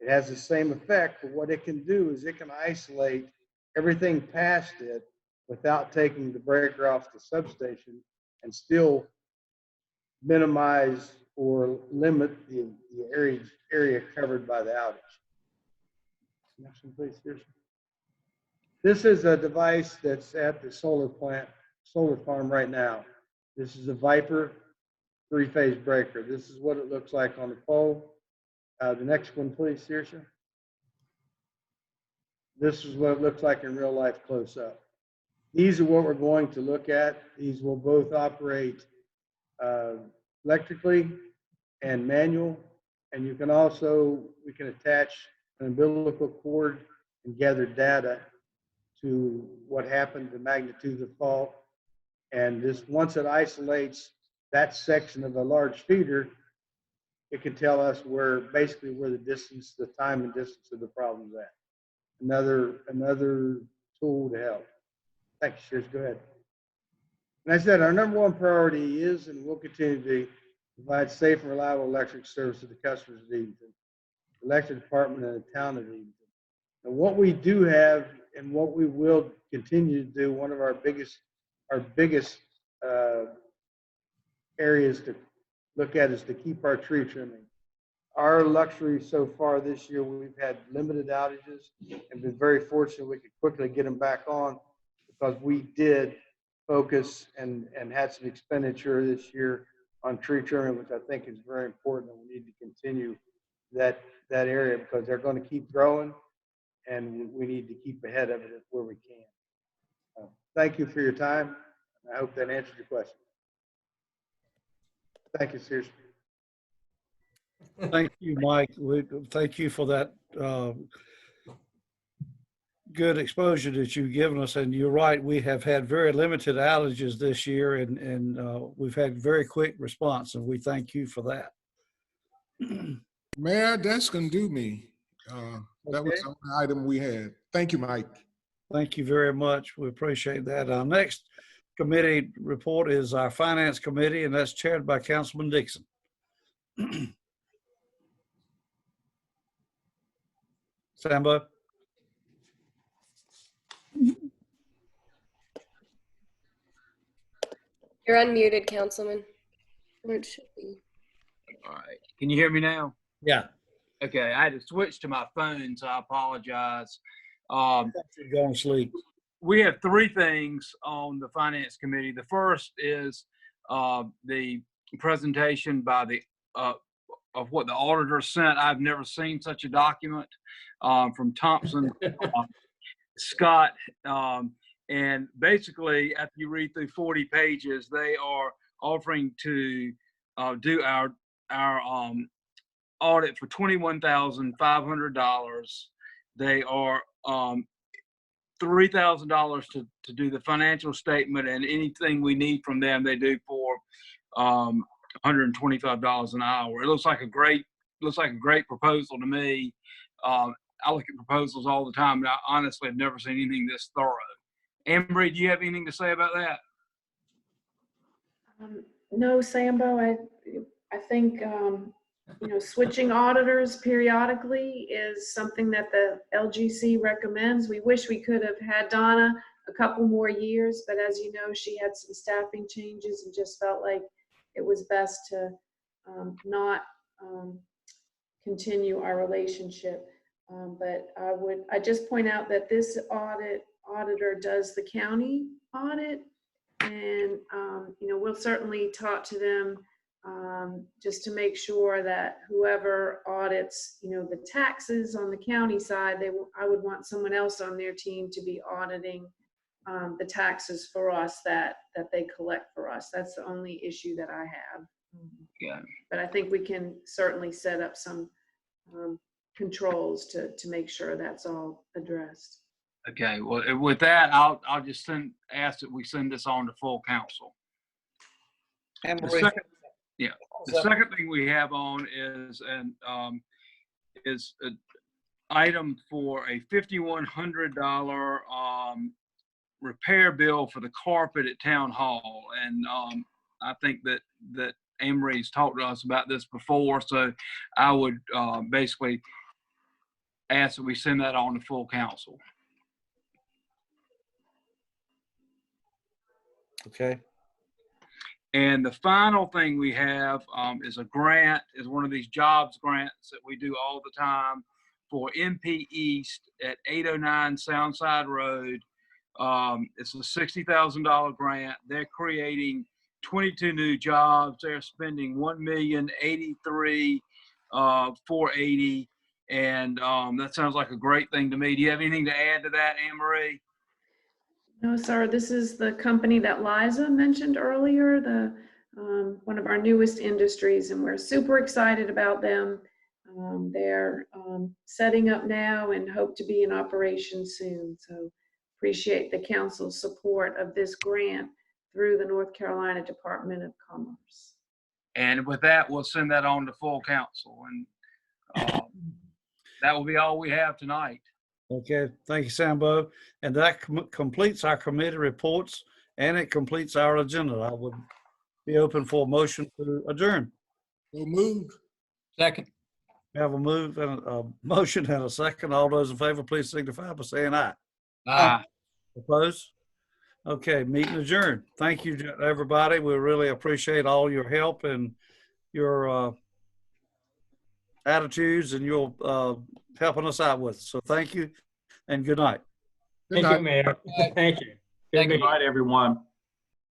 It has the same effect, but what it can do is it can isolate everything past it without taking the breaker off the substation and still minimize or limit the area covered by the outage. Next one, please, Kirsten. This is a device that's at the solar farm right now. This is a Viper 3-phase breaker. This is what it looks like on the pole. The next one, please, Saoirse. This is what it looks like in real life close up. These are what we're going to look at. These will both operate electrically and manual. And you can also, we can attach an umbilical cord and gather data to what happened, the magnitude of the fault. And this, once it isolates that section of a large feeder, it can tell us basically where the distance, the time and distance of the problem's at. Another tool to help. Thank you, Sheriff. Go ahead. And I said our number 1 priority is and will continue to provide safe and reliable electric service to the customers of Edenton, the electric department, and the town of Edenton. And what we do have and what we will continue to do, one of our biggest areas to look at is to keep our tree trimming. Our luxury so far this year, we've had limited outages and been very fortunate we could quickly get them back on, because we did focus and had some expenditure this year on tree trimming, which I think is very important, and we need to continue that area because they're going to keep growing and we need to keep ahead of it where we can. Thank you for your time. I hope that answered your question. Thank you, Sears. Thank you, Mike. Thank you for that good exposure that you've given us. And you're right, we have had very limited outages this year, and we've had very quick response, and we thank you for that. Mayor, that's going to do me. That was the only item we had. Thank you, Mike. Thank you very much. We appreciate that. Our next committee report is our Finance Committee, and that's chaired by Councilman Dixon. Sambo. You're unmuted, Councilman. Or it should be. All right. Can you hear me now? Yeah. Okay. I had to switch to my phone, so I apologize. You're going to sleep. We have 3 things on the Finance Committee. The first is the presentation by the of what the auditor sent. I've never seen such a document from Thompson Scott. And basically, after you read through 40 pages, they are offering to do our audit for $21,500. They are $3,000 to do the financial statement, and anything we need from them, they do for $125 an hour. It looks like a great proposal to me. I look at proposals all the time, and I honestly have never seen anything this thorough. Anne-Marie, do you have anything to say about that? No, Sambo, I think, switching auditors periodically is something that the LGC recommends. We wish we could have had Donna a couple more years, but as you know, she had some staffing changes and just felt like it was best to not continue our relationship. But I just point out that this auditor does the county audit, and we'll certainly talk to them just to make sure that whoever audits, the taxes on the county side, I would want someone else on their team to be auditing the taxes for us that they collect for us. That's the only issue that I have. Yeah. But I think we can certainly set up some controls to make sure that's all addressed. Okay. Well, with that, I'll just ask that we send this on to full council. The second thing we have on is an item for a $5,100 repair bill for the carpet at Town Hall, and I think that Anne-Marie's talked to us about this before, so I would basically ask that we send that on to full council. Okay. And the final thing we have is a grant, is one of these jobs grants that we do all the time for MP East at 809 Soundside Road. It's a $60,000 grant. They're creating 22 new jobs. They're spending $1,083,480, and that sounds like a great thing to me. Do you have anything to add to that, Anne-Marie? No, sir. This is the company that Liza mentioned earlier, one of our newest industries, and we're super excited about them. They're setting up now and hope to be in operation soon. So appreciate the council's support of this grant through the North Carolina Department of Commerce. And with that, we'll send that on to full council, and that will be all we have tonight. Okay, thank you, Sambo. And that completes our committee reports, and it completes our agenda. I would be open for a motion to adjourn. So moved. Second. We have a motion and a second. All those in favor, please signify by saying aye. Aye. Opposed? Okay, meeting adjourned. Thank you, everybody. We really appreciate all your help and your attitudes and your helping us out with. So thank you and good night. Thank you, Mayor. Thank you. Good night, everyone.